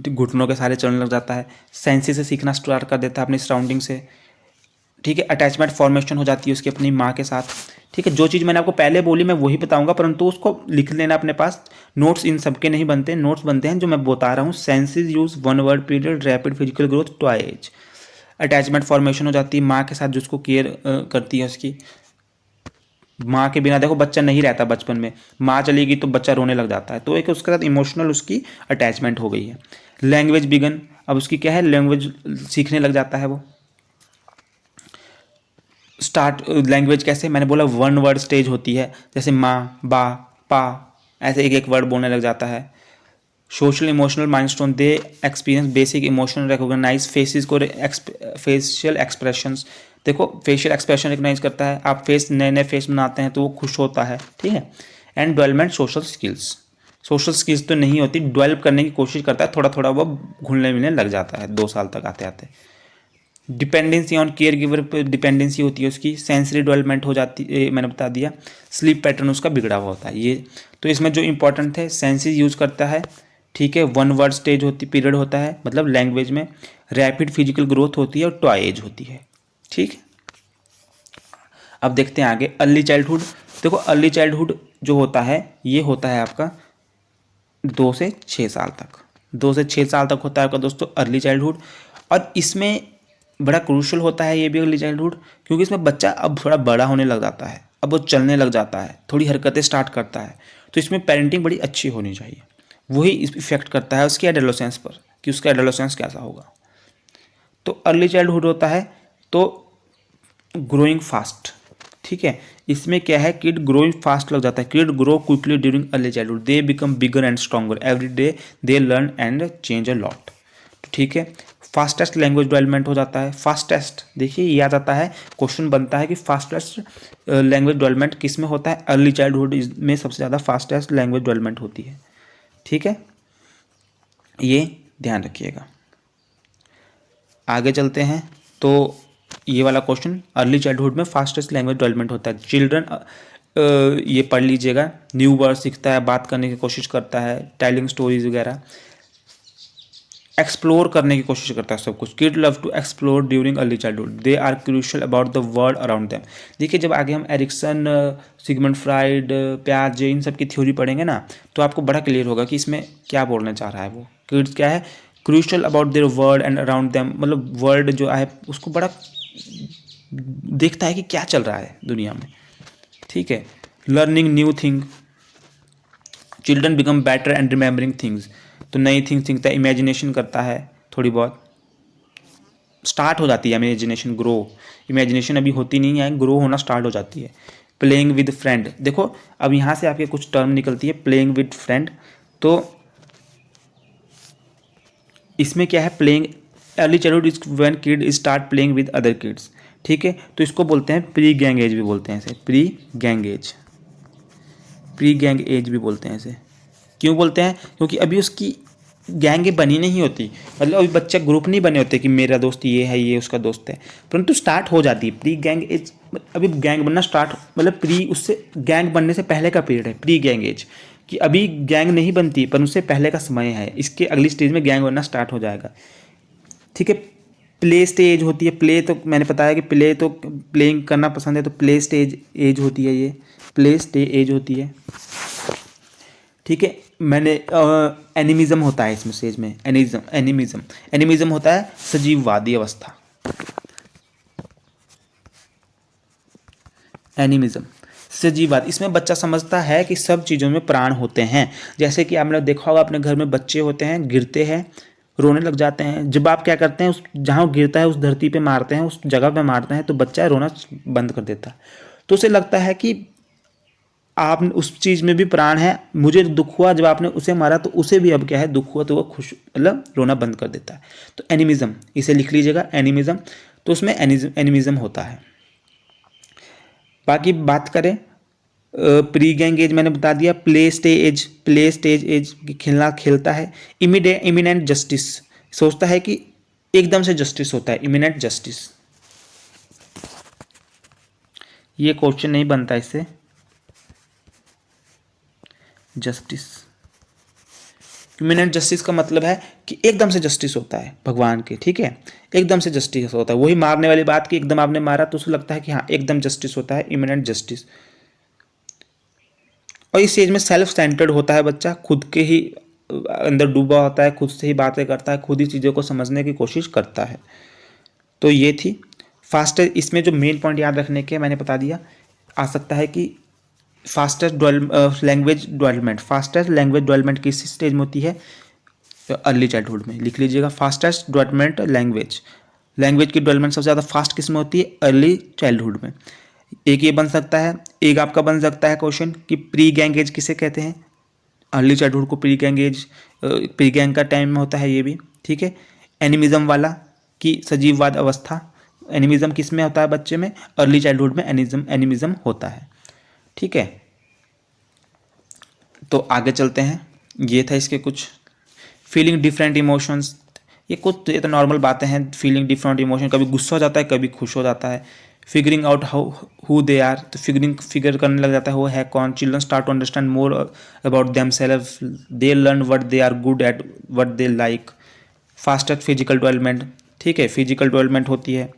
घुटनों के सारे चलने लग जाता है। सेंसी से सीखना स्टार्ट कर देता है अपनी सराउंडिंग से, ठीक है। अटैचमेंट फॉर्मेशन हो जाती है उसकी अपनी माँ के साथ, ठीक है। जो चीज़ मैंने आपको पहले बोली मैं वही बताऊंगा, परंतु उसको लिख लेना अपने पास। नोट्स इन सबके नहीं बनते, नोट्स बनते हैं जो मैं बता रहा हूँ। Senses use, 1 word period, rapid physical growth, toy age. Attachment formation हो जाती है माँ के साथ, जिसको केयर करती है उसकी। माँ के बिना देखो बच्चा नहीं रहता बचपन में, माँ चलेगी तो बच्चा रोने लग जाता है, तो एक उसके साथ इमोशनल उसकी अटैचमेंट हो गई है। लैंग्वेज बिगन, अब उसकी क्या है, लैंग्वेज सीखने लग जाता है वो। स्टार्ट लैंग्वेज कैसे, मैंने बोला 1 वर्ड स्टेज होती है, जैसे माँ, बा, पा, ऐसे एक एक वर्ड बोलने लग जाता है। Social emotional milestone, they experience basic emotional recognize faces को, फेशियल एक्सप्रेशंस। देखो फेशियल एक्सप्रेशन रिकॉग्नाइज करता है, आप फेस नए नए फेस बनाते हैं तो वो खुश होता है, ठीक है। And development social skills, social skills तो नहीं होती, डेवलप करने की कोशिश करता है, थोड़ा थोड़ा वो घुलने मिलने लग जाता है 2 साल तक आते आते। डिपेंडेंसी ऑन केयर गिवर पे डिपेंडेंसी होती है उसकी। सेंसरी डेवलपमेंट हो जाती है, मैंने बता दिया। स्लीप पैटर्न उसका बिगड़ा हुआ होता है ये। तो इसमें जो इंपॉर्टेंट है, सेंसेस यूज करता है, ठीक है। 1 वर्ड स्टेज होती पीरियड होता है मतलब लैंग्वेज में। रैपिड फिजिकल ग्रोथ होती है और टॉय एज होती है, ठीक है। अब देखते हैं आगे अर्ली चाइल्डहुड। देखो अर्ली चाइल्डहुड जो होता है ये होता है आपका 2 से 6 साल तक, 2 से 6 साल तक होता है आपका दोस्तों अर्ली चाइल्डहुड। और इसमें बड़ा क्रूशल होता है ये भी अर्ली चाइल्डहुड, क्योंकि इसमें बच्चा अब थोड़ा बड़ा होने लग जाता है, अब वो चलने लग जाता है, थोड़ी हरकतें स्टार्ट करता है। तो इसमें पेरेंटिंग बड़ी अच्छी होनी चाहिए, वही इफेक्ट करता है उसकी एडोलेसेंस पर कि उसका एडोलेसेंस कैसा होगा। तो अर्ली चाइल्डहुड होता है तो ग्रोइंग फास्ट, ठीक है। इसमें क्या है, किड ग्रोइंग फास्ट लग जाता है, kid grow quickly during early childhood, they become bigger and stronger every day, they learn and change a lot, ठीक है। फास्टेस्ट लैंग्वेज डेवलपमेंट हो जाता है। फास्टेस्ट देखिए ये आ जाता है, क्वेश्चन बनता है कि फास्टेस्ट लैंग्वेज डेवलपमेंट किस में होता है, अर्ली चाइल्डहुड में सबसे ज़्यादा फास्टेस्ट लैंग्वेज डेवलपमेंट होती है, ठीक है। ये ध्यान रखिएगा। आगे चलते हैं तो ये वाला क्वेश्चन, अर्ली चाइल्डहुड में फास्टेस्ट लैंग्वेज डेवलपमेंट होता है। चिल्ड्रन, ये पढ़ लीजिएगा, न्यू वर्ड सीखता है, बात करने की कोशिश करता है, टेलिंग स्टोरीज वगैरह। एक्सप्लोर करने की कोशिश करता है सब कुछ। Kid love to explore during early childhood, they are crucial about the world around them. देखिए जब आगे हम एरिक्सन, सिगमंड फ्राइड, प्याजे, इन सब की थ्योरी पढ़ेंगे ना, तो आपको बड़ा क्लियर होगा कि इसमें क्या बोलना चाह रहा है वो। किड्स क्या है, crucial about their world and around them, मतलब वर्ल्ड जो है उसको बड़ा देखता है कि क्या चल रहा है दुनिया में, ठीक है। Learning new thing, children become better and remembering things, तो नई थिंग्स सीखता है, इमेजिनेशन करता है, थोड़ी बहुत स्टार्ट हो जाती है इमेजिनेशन, ग्रो। इमेजिनेशन अभी होती नहीं है, ग्रो होना स्टार्ट हो जाती है। प्लेइंग विद फ्रेंड, देखो अब यहाँ से आपके कुछ टर्म निकलती है, प्लेइंग विद फ्रेंड, तो इसमें क्या है, playing early childhood is when kid start playing with other kids, ठीक है। तो इसको बोलते हैं प्री गैंग एज भी बोलते हैं इसे, pre gang as, pre gang as भी बोलते हैं इसे। क्यों बोलते हैं, क्योंकि अभी उसकी गैंग बनी नहीं होती, मतलब अभी बच्चे ग्रुप नहीं बने होते कि मेरा दोस्त ये है, ये उसका दोस्त है, परंतु स्टार्ट हो जाती है प्री गैंग एज। अभी गैंग बनना स्टार्ट, मतलब प्री, उससे गैंग बनने से पहले का पीरियड है प्री गैंग एज, कि अभी गैंग नहीं बनती पर उससे पहले का समय है, इसके अगली स्टेज में गैंग बनना स्टार्ट हो जाएगा, ठीक है। प्ले स्टेज होती है, प्ले तो मैंने बताया कि प्ले तो प्लेइंग करना पसंद है, तो प्ले स्टेज एज होती है, ये प्ले स्टे एज होती है, ठीक है। मैंने एनिमिज्म होता है इसमें स्टेज में, एनिमिज्म होता है सजीववादी अवस्था, एनिमिज्म सजीववाद। इसमें बच्चा समझता है कि सब चीज़ों में प्राण होते हैं, जैसे कि आपने देखा होगा अपने घर में बच्चे होते हैं, गिरते हैं, रोने लग जाते हैं, जब आप क्या करते हैं, उस जहाँ वो गिरता है उस धरती पे मारते हैं, उस जगह पे मारते हैं, तो बच्चा रोना बंद कर देता है, तो उसे लगता है कि आप उस चीज़ में भी प्राण है, मुझे दुख हुआ जब आपने उसे मारा, तो उसे भी अब क्या है दुख हुआ, तो वो खुश, मतलब रोना बंद कर देता है। तो एनिमिज्म, इसे लिख लीजिएगा एनिमिज्म, तो उसमें एनिमिज्म होता है। बाकी बात करें प्री गैंग एज, मैंने बता दिया, प्ले स्टेज एज खेलना खेलता है। इमिनेंट जस्टिस, सोचता है कि एकदम से जस्टिस होता है, इमिनेंट जस्टिस, ये क्वेश्चन नहीं बनता इससे, जस्टिस, इमिनेंट जस्टिस का मतलब है कि एकदम से जस्टिस होता है भगवान के, ठीक है, एकदम से जस्टिस होता है, वही मारने वाली बात की एकदम आपने मारा तो उसे लगता है कि हाँ एकदम जस्टिस होता है, इमिनेंट जस्टिस। और इस स्टेज में सेल्फ सेंटर्ड होता है बच्चा, खुद के ही अंदर डूबा होता है, खुद से ही बातें करता है, खुद ही चीज़ों को समझने की कोशिश करता है। तो ये थी फास्टेस्ट, इसमें जो मेन पॉइंट याद रखने के मैंने बता दिया। आ सकता है कि fastest language development, fastest language development किस स्टेज में होती है, अर्ली चाइल्डहुड में, लिख लीजिएगा फास्टेस्ट डेवलपमेंट लैंग्वेज, लैंग्वेज की डेवलपमेंट सबसे ज़्यादा फास्ट किस में होती है, अर्ली चाइल्डहुड में। एक ये बन सकता है, एक आपका बन सकता है क्वेश्चन कि प्री गैंग एज किसे कहते हैं, अर्ली चाइल्डहुड को pre gang as, pre gang का टाइम में होता है, ये भी ठीक है। एनिमिज्म वाला कि सजीववाद अवस्था, एनिमिज्म किस में होता है बच्चे में, अर्ली चाइल्डहुड में एनिमिज्म होता है, ठीक है। तो आगे चलते हैं, ये था इसके कुछ। फीलिंग डिफरेंट इमोशंस, ये तो नॉर्मल बातें हैं, फीलिंग डिफरेंट इमोशन, कभी गुस्सा हो जाता है, कभी खुश हो जाता है। Figuring out who they are, तो फिगर करने लग जाता है वो है कौन। Children start to understand more about them self, they learn what they are good at, what they like. Fastest physical development, ठीक है, फिजिकल डेवलपमेंट होती है।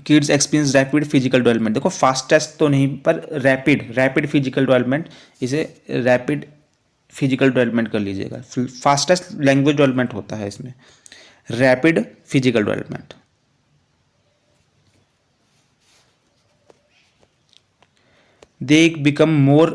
Kids experience rapid physical development, देखो फास्टेस्ट तो नहीं पर रैपिड फिजिकल डेवलपमेंट, इसे रैपिड फिजिकल डेवलपमेंट कर लीजिएगा। फास्टेस्ट लैंग्वेज डेवलपमेंट होता है इसमें, rapid physical development. They become more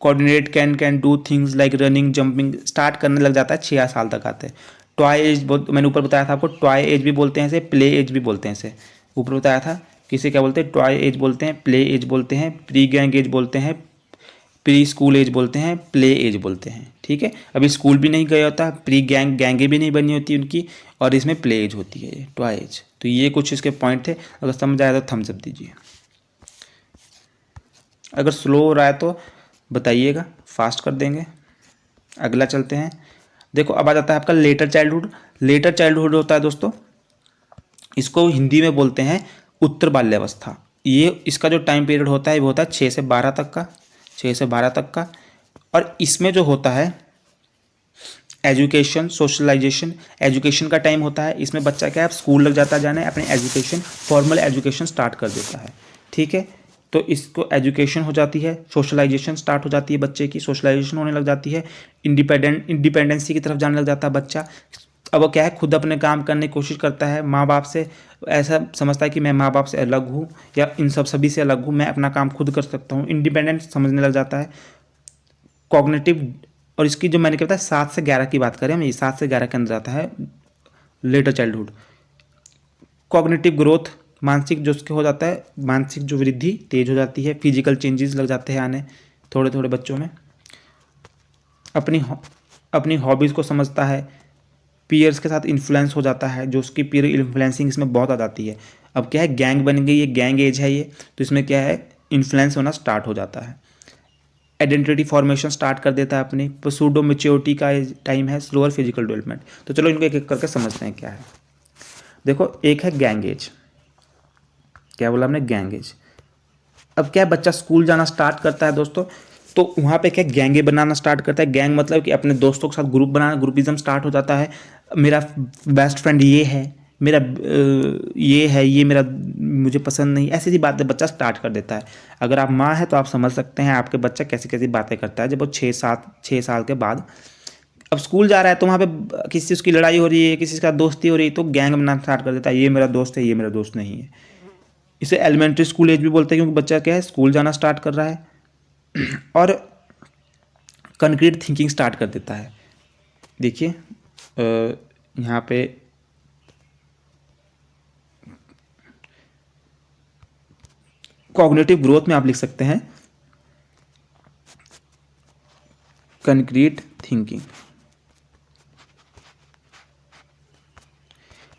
coordinate, can do things like running, jumping, start करने लग जाता है 6 साल तक आते हैं। टॉय एज, बहुत मैंने ऊपर बताया था आपको, टॉय एज भी बोलते हैं इसे, प्ले एज भी बोलते हैं इसे, ऊपर बताया था किसे क्या बोलते हैं, टॉय एज बोलते हैं, प्ले एज बोलते हैं, प्री गैंग एज बोलते हैं, प्री स्कूल एज बोलते हैं, प्ले एज बोलते हैं, ठीक है। अभी स्कूल भी नहीं गया होता, प्री गैंगे भी नहीं बनी होती उनकी, और इसमें प्ले एज होती है, ये टॉय एज। तो ये कुछ इसके पॉइंट थे, अगर समझ आया तो थम्स अप दीजिए, अगर स्लो हो रहा है तो बताइएगा, फास्ट कर देंगे। अगला चलते हैं, देखो अब आ जाता है आपका लेटर चाइल्डहुड। लेटर चाइल्डहुड होता है दोस्तों, इसको हिंदी में बोलते हैं उत्तर बाल्यावस्था। ये इसका जो टाइम पीरियड होता है वो होता है 6 से 12 तक का, 6 से 12 तक का, और इसमें जो होता है एजुकेशन, सोशलाइजेशन, एजुकेशन का टाइम होता है। इसमें बच्चा क्या है, स्कूल लग जाता है जाने, अपने एजुकेशन, फॉर्मल एजुकेशन स्टार्ट कर देता है। ठीक है, तो इसको एजुकेशन हो जाती है, सोशलाइजेशन स्टार्ट हो जाती है, बच्चे की सोशलाइजेशन होने लग जाती है, इंडिपेंडेंसी की तरफ जाने लग जाता है बच्चा। अब वो क्या है, खुद अपने काम करने की कोशिश करता है, माँ बाप से ऐसा समझता है कि मैं माँ बाप से अलग हूँ या इन सब सभी से अलग हूँ, मैं अपना काम खुद कर सकता हूँ, इंडिपेंडेंट समझने लग जाता है। कॉग्निटिव, और इसकी जो मैंने क्या बताया 7 से 11 की बात करें हम, ये 7 से 11 के अंदर आता है लेटर चाइल्डहुड। कॉग्निटिव ग्रोथ, मानसिक जो उसके हो जाता है, मानसिक जो वृद्धि तेज हो जाती है, फिजिकल चेंजेस लग जाते हैं आने थोड़े थोड़े बच्चों में। अपनी अपनी हॉबीज़ को समझता है, पीयर्स के साथ इन्फ्लुएंस हो जाता है, जो उसकी पीयर इन्फ्लुएंसिंग इसमें बहुत आ जाती है। अब क्या है, गैंग बन गई है, गैंग एज है ये, तो इसमें क्या है, इन्फ्लुएंस होना स्टार्ट हो जाता है। आइडेंटिटी फॉर्मेशन स्टार्ट कर देता है अपनी, सूडो मेच्योरिटी का टाइम है, स्लोअर फिजिकल डेवलपमेंट। तो चलो इनको एक एक करके समझते हैं क्या है। देखो, एक है गैंग एज, क्या बोला हमने, गैंग एज। अब क्या है, बच्चा स्कूल जाना स्टार्ट करता है दोस्तों, तो वहाँ पे क्या गैंगे बनाना स्टार्ट करता है। गैंग मतलब कि अपने दोस्तों के साथ ग्रुप बनाना, ग्रुपिज्म स्टार्ट हो जाता है। मेरा बेस्ट फ्रेंड ये है, मेरा ये है, ये मेरा मुझे पसंद नहीं, ऐसी ऐसी बातें बच्चा स्टार्ट कर देता है। अगर आप माँ हैं तो आप समझ सकते हैं आपके बच्चा कैसी कैसी बातें करता है जब वो 6 साल के बाद अब स्कूल जा रहा है, तो वहाँ पे किसी से उसकी लड़ाई हो रही है, किसी का दोस्ती हो रही है, तो गैंग बनाना स्टार्ट कर देता है, ये मेरा दोस्त है, ये मेरा दोस्त नहीं है। इसे एलिमेंट्री स्कूल एज भी बोलते हैं, क्योंकि बच्चा क्या है, स्कूल जाना स्टार्ट कर रहा है और कंक्रीट थिंकिंग स्टार्ट कर देता है। देखिए यहाँ पे कॉग्निटिव ग्रोथ में आप लिख सकते हैं कंक्रीट थिंकिंग।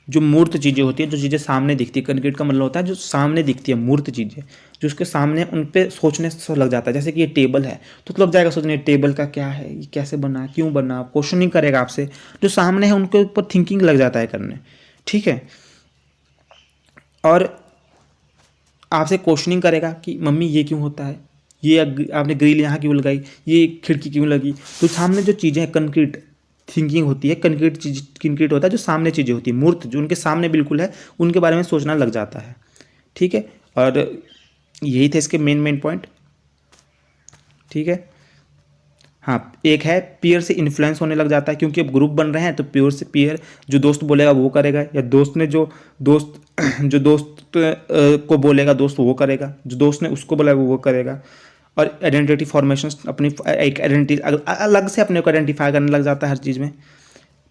जो मूर्त चीज़ें होती है, जो चीज़ें सामने दिखती है, कंक्रीट का मतलब होता है जो सामने दिखती है, मूर्त चीज़ें जो उसके सामने, उन पे सोचने से लग जाता है। जैसे कि ये टेबल है, तो लग जाएगा सोचने टेबल का क्या है, ये कैसे बना, क्यों बना, क्वेश्चनिंग करेगा आपसे। जो सामने है उनके ऊपर थिंकिंग लग जाता है करने। ठीक है, और आपसे क्वेश्चनिंग करेगा कि मम्मी ये क्यों होता है, ये आपने ग्रिल यहाँ क्यों लगाई, ये खिड़की क्यों लगी। तो सामने जो चीज़ें हैं, कंक्रीट थिंकिंग होती है, कंक्रीट चीज, कंक्रीट होता है जो सामने चीज़ें होती है, मूर्त जो उनके सामने बिल्कुल है, उनके बारे में सोचना लग जाता है। ठीक है, और यही थे इसके मेन पॉइंट। ठीक है, हाँ, एक है पीयर से इन्फ्लुएंस होने लग जाता है, क्योंकि अब ग्रुप बन रहे हैं तो पीयर से पीयर, जो दोस्त बोलेगा वो करेगा, या दोस्त ने जो दोस्त जो दोस्त को बोलेगा दोस्त वो करेगा, जो दोस्त ने उसको बोला वो करेगा। और आइडेंटिटी फॉर्मेशन, अपनी एक आइडेंटिटी अलग से अपने को आइडेंटिफाई करने लग जाता है हर चीज़ में।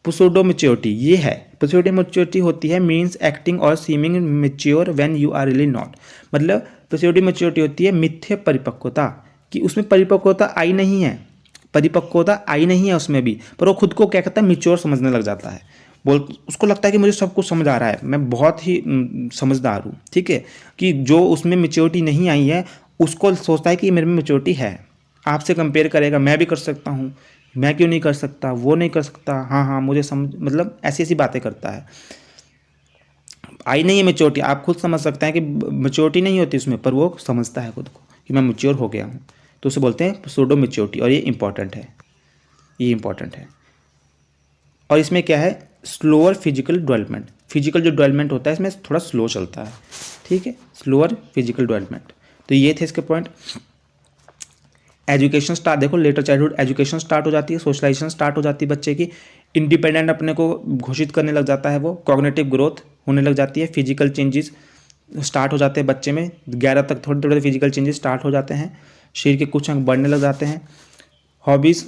पुसोडो मेच्योरिटी ये है, पुसोडो मेच्योरिटी होती है मीन्स एक्टिंग और seeming mature when you are really not. मतलब पुसोडो मेच्योरिटी होती है मिथ्य परिपक्वता, कि उसमें परिपक्वता आई नहीं है, परिपक्वता आई नहीं है उसमें भी, पर वो खुद को क्या कहता है, मिच्योर समझने लग जाता है। बोल उसको लगता है कि मुझे सब कुछ समझ आ रहा है, मैं बहुत ही समझदार हूँ। ठीक है, कि जो उसमें मेच्योरिटी नहीं आई है उसको सोचता है कि मेरे में मेच्योरिटी है, आपसे कंपेयर करेगा, मैं भी कर सकता हूँ, मैं क्यों नहीं कर सकता, वो नहीं कर सकता, हाँ हाँ मुझे समझ, मतलब ऐसी ऐसी बातें करता है। आई नहीं है मेच्योरिटी, आप खुद समझ सकते हैं कि मेच्योरिटी नहीं होती उसमें, पर वो समझता है खुद को कि मैं मेच्योर हो गया हूँ, तो उसे बोलते हैं सूडो मेच्योरिटी। और ये इंपॉर्टेंट है, ये इंपॉर्टेंट है। और इसमें क्या है, स्लोअर फिजिकल डेवलपमेंट, फिजिकल जो डेवलपमेंट होता है इसमें थोड़ा स्लो चलता है। ठीक है, स्लोअर फिजिकल डेवलपमेंट। तो ये थे इसके पॉइंट। एजुकेशन स्टार्ट, देखो लेटर चाइल्डहुड एजुकेशन स्टार्ट हो जाती है, सोशलाइजेशन स्टार्ट हो जाती है बच्चे की, इंडिपेंडेंट अपने को घोषित करने लग जाता है वो, कॉग्निटिव ग्रोथ होने लग जाती है, फिजिकल चेंजेस स्टार्ट हो जाते हैं बच्चे में, 11 तक थोड़े थोड़े फिजिकल चेंजेस स्टार्ट हो जाते हैं, शरीर के कुछ अंग बढ़ने लग जाते हैं, हॉबीज़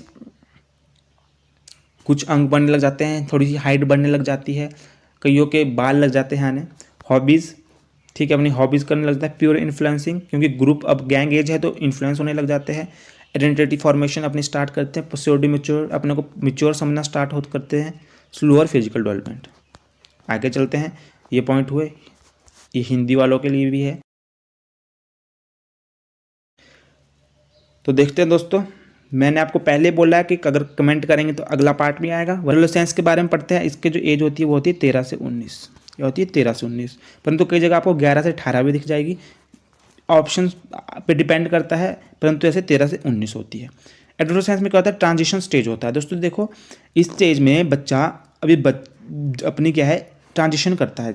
कुछ अंग बढ़ने लग जाते हैं, थोड़ी सी हाइट बढ़ने लग जाती है, कईयों के बाल लग जाते हैं आने, हॉबीज़। ठीक है, अपनी हॉबीज़ करने लगता है, प्योर इन्फ्लुएंसिंग, क्योंकि ग्रुप अब गैंग एज है तो इन्फ्लुएंस होने लग जाते हैं, आइडेंटिटी फॉर्मेशन अपनी स्टार्ट करते हैं, प्योरिटी मेच्योर, अपने को मेच्योर समझना स्टार्ट हो करते हैं, स्लोअर फिजिकल डेवलपमेंट। आगे चलते हैं, ये पॉइंट हुए, ये हिंदी वालों के लिए भी है। तो देखते हैं दोस्तों, मैंने आपको पहले बोला है कि अगर कमेंट करेंगे तो अगला पार्ट भी आएगा। वर्ल्ड साइंस के बारे में पढ़ते हैं, इसके जो एज होती है वो होती है 13 से 19, ये होती है 13 से 19, परंतु कई जगह आपको 11 से 18 भी दिख जाएगी, ऑप्शन पे डिपेंड करता है, परंतु ऐसे 13 से 19 होती है। एडोलेसेंस में क्या होता है, ट्रांजिशन स्टेज होता है दोस्तों। देखो इस स्टेज में बच्चा अभी अपनी क्या है ट्रांजिशन करता है,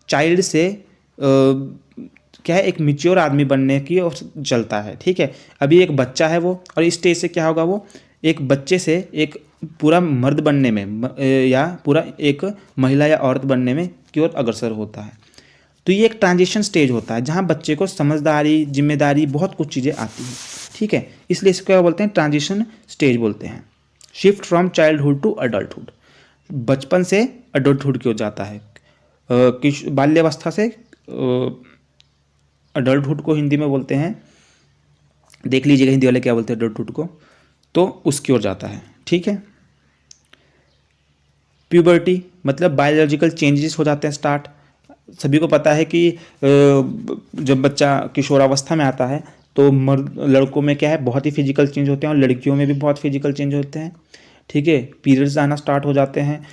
चाइल्ड से क्या है एक मैच्योर आदमी बनने की और चलता है, ठीक है। अभी एक बच्चा है वो, और इस स्टेज से क्या होगा, वो एक बच्चे से एक पूरा मर्द बनने में या पूरा एक महिला या औरत बनने में की ओर अग्रसर होता है। तो ये एक ट्रांजिशन स्टेज होता है जहाँ बच्चे को समझदारी, जिम्मेदारी, बहुत कुछ चीज़ें आती हैं, ठीक है। इसलिए इसको क्या बोलते हैं, ट्रांजिशन स्टेज बोलते हैं। Shift from childhood to adulthood, बचपन से अडल्टहुड की ओर जाता है। बाल्यावस्था से अडल्टहुड को हिंदी में बोलते हैं, देख लीजिएगा हिंदी वाले क्या बोलते हैं अडल्टहुड को, तो उसकी ओर जाता है, ठीक है। प्यूबर्टी मतलब बायोलॉजिकल चेंजेस हो जाते हैं स्टार्ट। सभी को पता है कि जब बच्चा किशोरावस्था में आता है तो मर्द लड़कों में क्या है बहुत ही फिजिकल चेंज होते हैं, और लड़कियों में भी बहुत फिजिकल चेंज होते हैं, ठीक है। पीरियड्स आना स्टार्ट हो जाते हैं,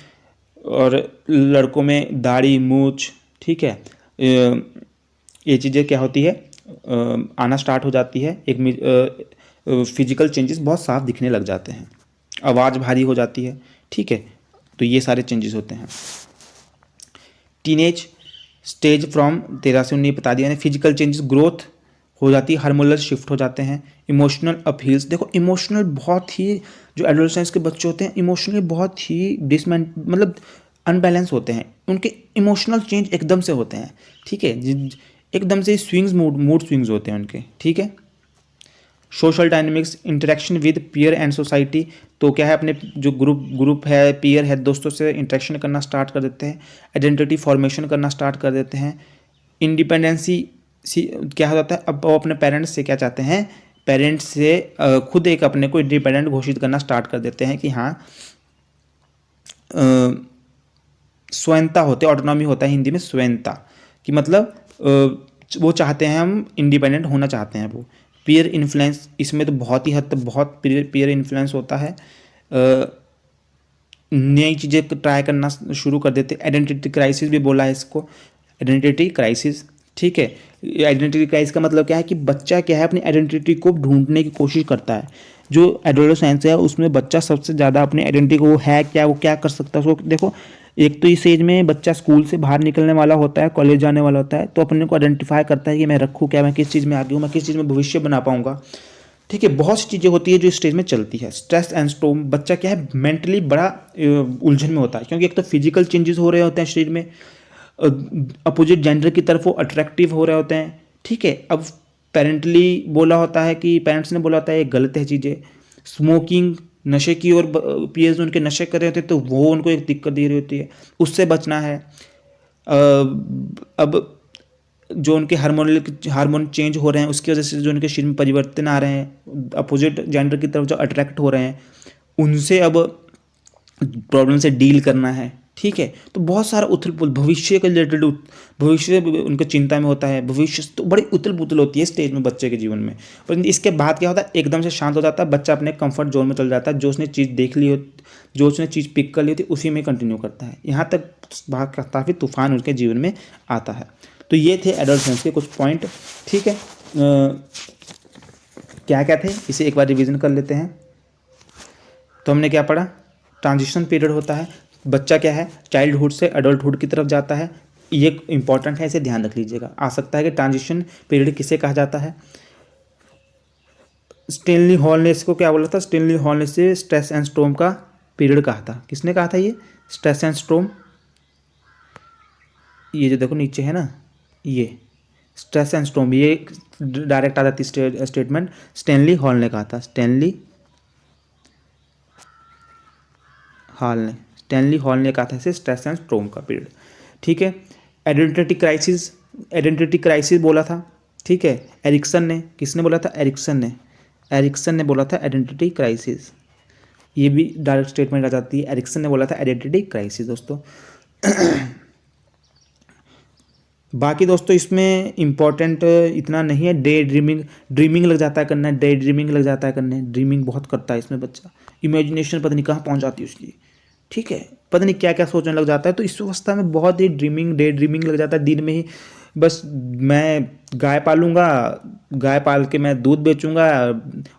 और लड़कों में दाढ़ी, मूछ, ठीक है, ये चीज़ें क्या होती है आना स्टार्ट हो जाती है। एक फिजिकल चेंजेस बहुत साफ दिखने लग जाते हैं, आवाज़ भारी हो जाती है, ठीक है। तो ये सारे चेंजेस होते हैं। टीनेज स्टेज फ्रॉम 13 से 19 बता दिया, यानी फिजिकल चेंजेस, ग्रोथ हो जाती है, हार्मोनल शिफ्ट हो जाते हैं। इमोशनल अपहील्स, देखो इमोशनल बहुत ही, जो एडोलेसेंस के बच्चे होते हैं इमोशनली बहुत ही मतलब अनबैलेंस होते हैं, उनके इमोशनल चेंज एकदम से होते हैं, ठीक है। एकदम से स्विंग्स, मूड स्विंग्स होते हैं उनके, ठीक है। Social dynamics, interaction with peer and society, तो क्या है अपने जो ग्रुप है, पीयर है, दोस्तों से इंटरेक्शन करना स्टार्ट कर देते हैं। आइडेंटिटी फॉर्मेशन करना स्टार्ट कर देते हैं। इंडिपेंडेंसी क्या हो जाता है, अब वो अपने पेरेंट्स से क्या चाहते हैं, पेरेंट्स से खुद एक अपने को इंडिपेंडेंट घोषित करना स्टार्ट कर देते हैं कि हाँ स्वयंता होते, ऑटोनॉमी होता है हिंदी में स्वयंता, कि मतलब वो चाहते हैं, हम इंडिपेंडेंट होना चाहते हैं वो। पीयर इन्फ्लुएंस, इसमें तो बहुत ही हद तक बहुत पीयर इन्फ्लुएंस होता है, नई चीज़ें ट्राई करना शुरू कर देते। आइडेंटिटी क्राइसिस भी बोला है इसको, आइडेंटिटी क्राइसिस, ठीक है। आइडेंटिटी क्राइसिस का मतलब क्या है कि बच्चा क्या है अपनी आइडेंटिटी को ढूंढने की कोशिश करता है। जो एडोलेसेंस है उसमें बच्चा सबसे ज़्यादा अपनी आइडेंटिटी को, वो है क्या, वो क्या कर सकता है उसको, देखो एक तो इस एज में बच्चा स्कूल से बाहर निकलने वाला होता है, कॉलेज जाने वाला होता है, तो अपने को आइडेंटिफाई करता है कि मैं रखूँ क्या, मैं किस चीज़ में आगे हूँ, मैं किस चीज़ में भविष्य बना पाऊंगा, ठीक है। बहुत सी चीज़ें होती है जो स्टेज में चलती है। स्ट्रेस एंड स्टॉर्म, बच्चा क्या है मेंटली बड़ा उलझन में होता है, क्योंकि एक तो फिजिकल चेंजेस हो रहे होते हैं शरीर में, अपोजिट जेंडर की तरफ वो अट्रैक्टिव हो रहे होते हैं, ठीक है। अब पेरेंटली बोला होता है कि पेरेंट्स ने बोला होता है ये गलत है चीज़ें। स्मोकिंग, नशे की ओर पीएस उनके नशे कर रहे होते हैं तो वो उनको एक दिक्कत दे रही होती है, उससे बचना है। अब जो उनके हार्मोन चेंज हो रहे हैं उसकी वजह से जो उनके शरीर में परिवर्तन आ रहे हैं, अपोजिट जेंडर की तरफ जो अट्रैक्ट हो रहे हैं, उनसे अब प्रॉब्लम से डील करना है, ठीक है। तो बहुत सारा उथल पुथल, भविष्य के रिलेटेड, भविष्य उनके चिंता में होता है, भविष्य तो बड़ी उथल पुथल होती है स्टेज में बच्चे के जीवन में। पर इसके बाद क्या होता है, एकदम से शांत हो जाता है बच्चा, अपने कंफर्ट जोन में चल जाता है, जो उसने चीज़ देख ली हो, जो उसने चीज़ पिक कर ली होती उसी में कंटिन्यू करता है, यहाँ तक काफ़ी तूफान उसके जीवन में आता है। तो ये थे एडोलेसेंस के कुछ पॉइंट, ठीक है। क्या क्या थे इसे एक बार रिवीजन कर लेते हैं। तो हमने क्या पढ़ा, ट्रांजिशन पीरियड होता है, बच्चा क्या है चाइल्डहुड से अडल्टहुड की तरफ जाता है, ये इंपॉर्टेंट है, इसे ध्यान रख लीजिएगा। आ सकता है कि ट्रांजिशन पीरियड किसे कहा जाता है। स्टेनली हॉल ने इसको क्या बोला था, स्टेनली हॉल ने इसे स्ट्रेस एंड स्टॉर्म का पीरियड कहा था। किसने कहा था ये स्ट्रेस एंड स्टॉर्म, ये जो देखो नीचे है ना, ये स्ट्रेस एंड स्टॉर्म, ये डायरेक्ट आ जाती स्टेटमेंट, स्टेनली हॉल ने कहा था, स्टेनली हॉल ने कहा था इसे स्ट्रेस एंड स्टॉर्म का पीरियड, ठीक है। आइडेंटिटी क्राइसिस बोला था, ठीक है, एरिक्सन ने, किसने बोला था, एरिक्सन ने बोला था आइडेंटिटी क्राइसिस, ये भी डायरेक्ट स्टेटमेंट आ जाती है, एरिक्सन ने बोला था आइडेंटिटी क्राइसिस दोस्तों। बाकी दोस्तों इसमें इंपॉर्टेंट इतना नहीं है, ड्रीमिंग लग जाता है करना, ड्रीमिंग लग जाता है करने, ड्रीमिंग बहुत करता है इसमें बच्चा, इमेजिनेशन पता नहीं कहाँ पहुँच जाती है उसकी, ठीक है, पता नहीं क्या क्या सोचने लग जाता है। तो इस अवस्था में बहुत ही ड्रीमिंग लग जाता है, दिन में ही बस मैं गाय पालूंगा, गाय पाल के मैं दूध बेचूंगा,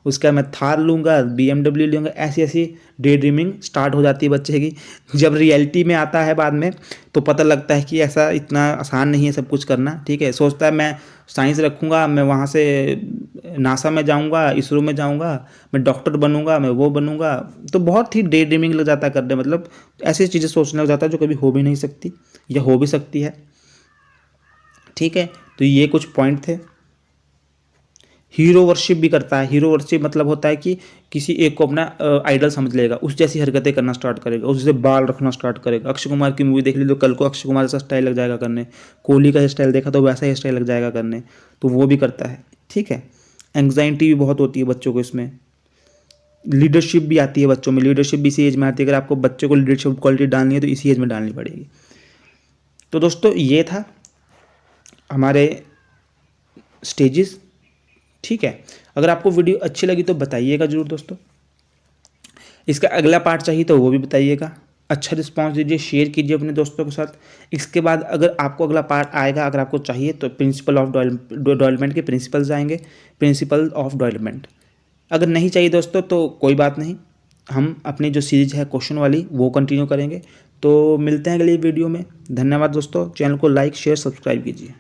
उसका मैं थार लूँगा, BMW लूँगा, ऐसी ऐसी डे ड्रीमिंग स्टार्ट हो जाती है बच्चे की। जब रियलिटी में आता है बाद में तो पता लगता है कि ऐसा इतना आसान नहीं है सब कुछ करना। ठीक है, सोचता है मैं साइंस रखूँगा, मैं वहाँ से नासा में जाऊँगा, इसरो में जाऊँगा, मैं डॉक्टर बनूँगा, मैं वो बनूँगा। तो बहुत ही डे ड्रीमिंग लग जाता है करने, मतलब ऐसी चीज़ें सोचने लग जाता है जो कभी हो भी नहीं सकती या हो भी सकती है। ठीक है, तो ये कुछ पॉइंट थे। हीरो वर्शिप भी करता है। हीरो वर्शिप मतलब होता है कि किसी एक को अपना आइडल समझ लेगा, उस जैसी हरकतें करना स्टार्ट करेगा, उससे बाल रखना स्टार्ट करेगा। अक्षय कुमार की मूवी देख ली तो कल को अक्षय कुमार जैसा स्टाइल लग जाएगा करने, कोहली का स्टाइल देखा तो वैसा ही स्टाइल लग जाएगा करने, तो वो भी करता है। ठीक है, एंग्जाइटी भी बहुत होती है बच्चों को इसमें। लीडरशिप भी आती है बच्चों में, लीडरशिप भी इसी एज में आती है। अगर आपको बच्चे को लीडरशिप क्वालिटी डालनी है तो इसी एज में डालनी पड़ेगी। तो दोस्तों ये था हमारे स्टेजेस। ठीक है, अगर आपको वीडियो अच्छी लगी तो बताइएगा ज़रूर दोस्तों। इसका अगला पार्ट चाहिए तो वो भी बताइएगा। अच्छा रिस्पांस दीजिए, शेयर कीजिए अपने दोस्तों के साथ। इसके बाद अगर आपको अगला पार्ट आएगा, अगर आपको चाहिए तो प्रिंसिपल ऑफ डेवलपमेंट के प्रिंसिपल्स आएंगे, प्रिंसिपल ऑफ डेवलपमेंट। अगर नहीं चाहिए दोस्तों तो कोई बात नहीं, हम अपनी जो सीरीज है क्वेश्चन वाली वो कंटिन्यू करेंगे। तो मिलते हैं अगली वीडियो में। धन्यवाद दोस्तों, चैनल को लाइक शेयर सब्सक्राइब कीजिए।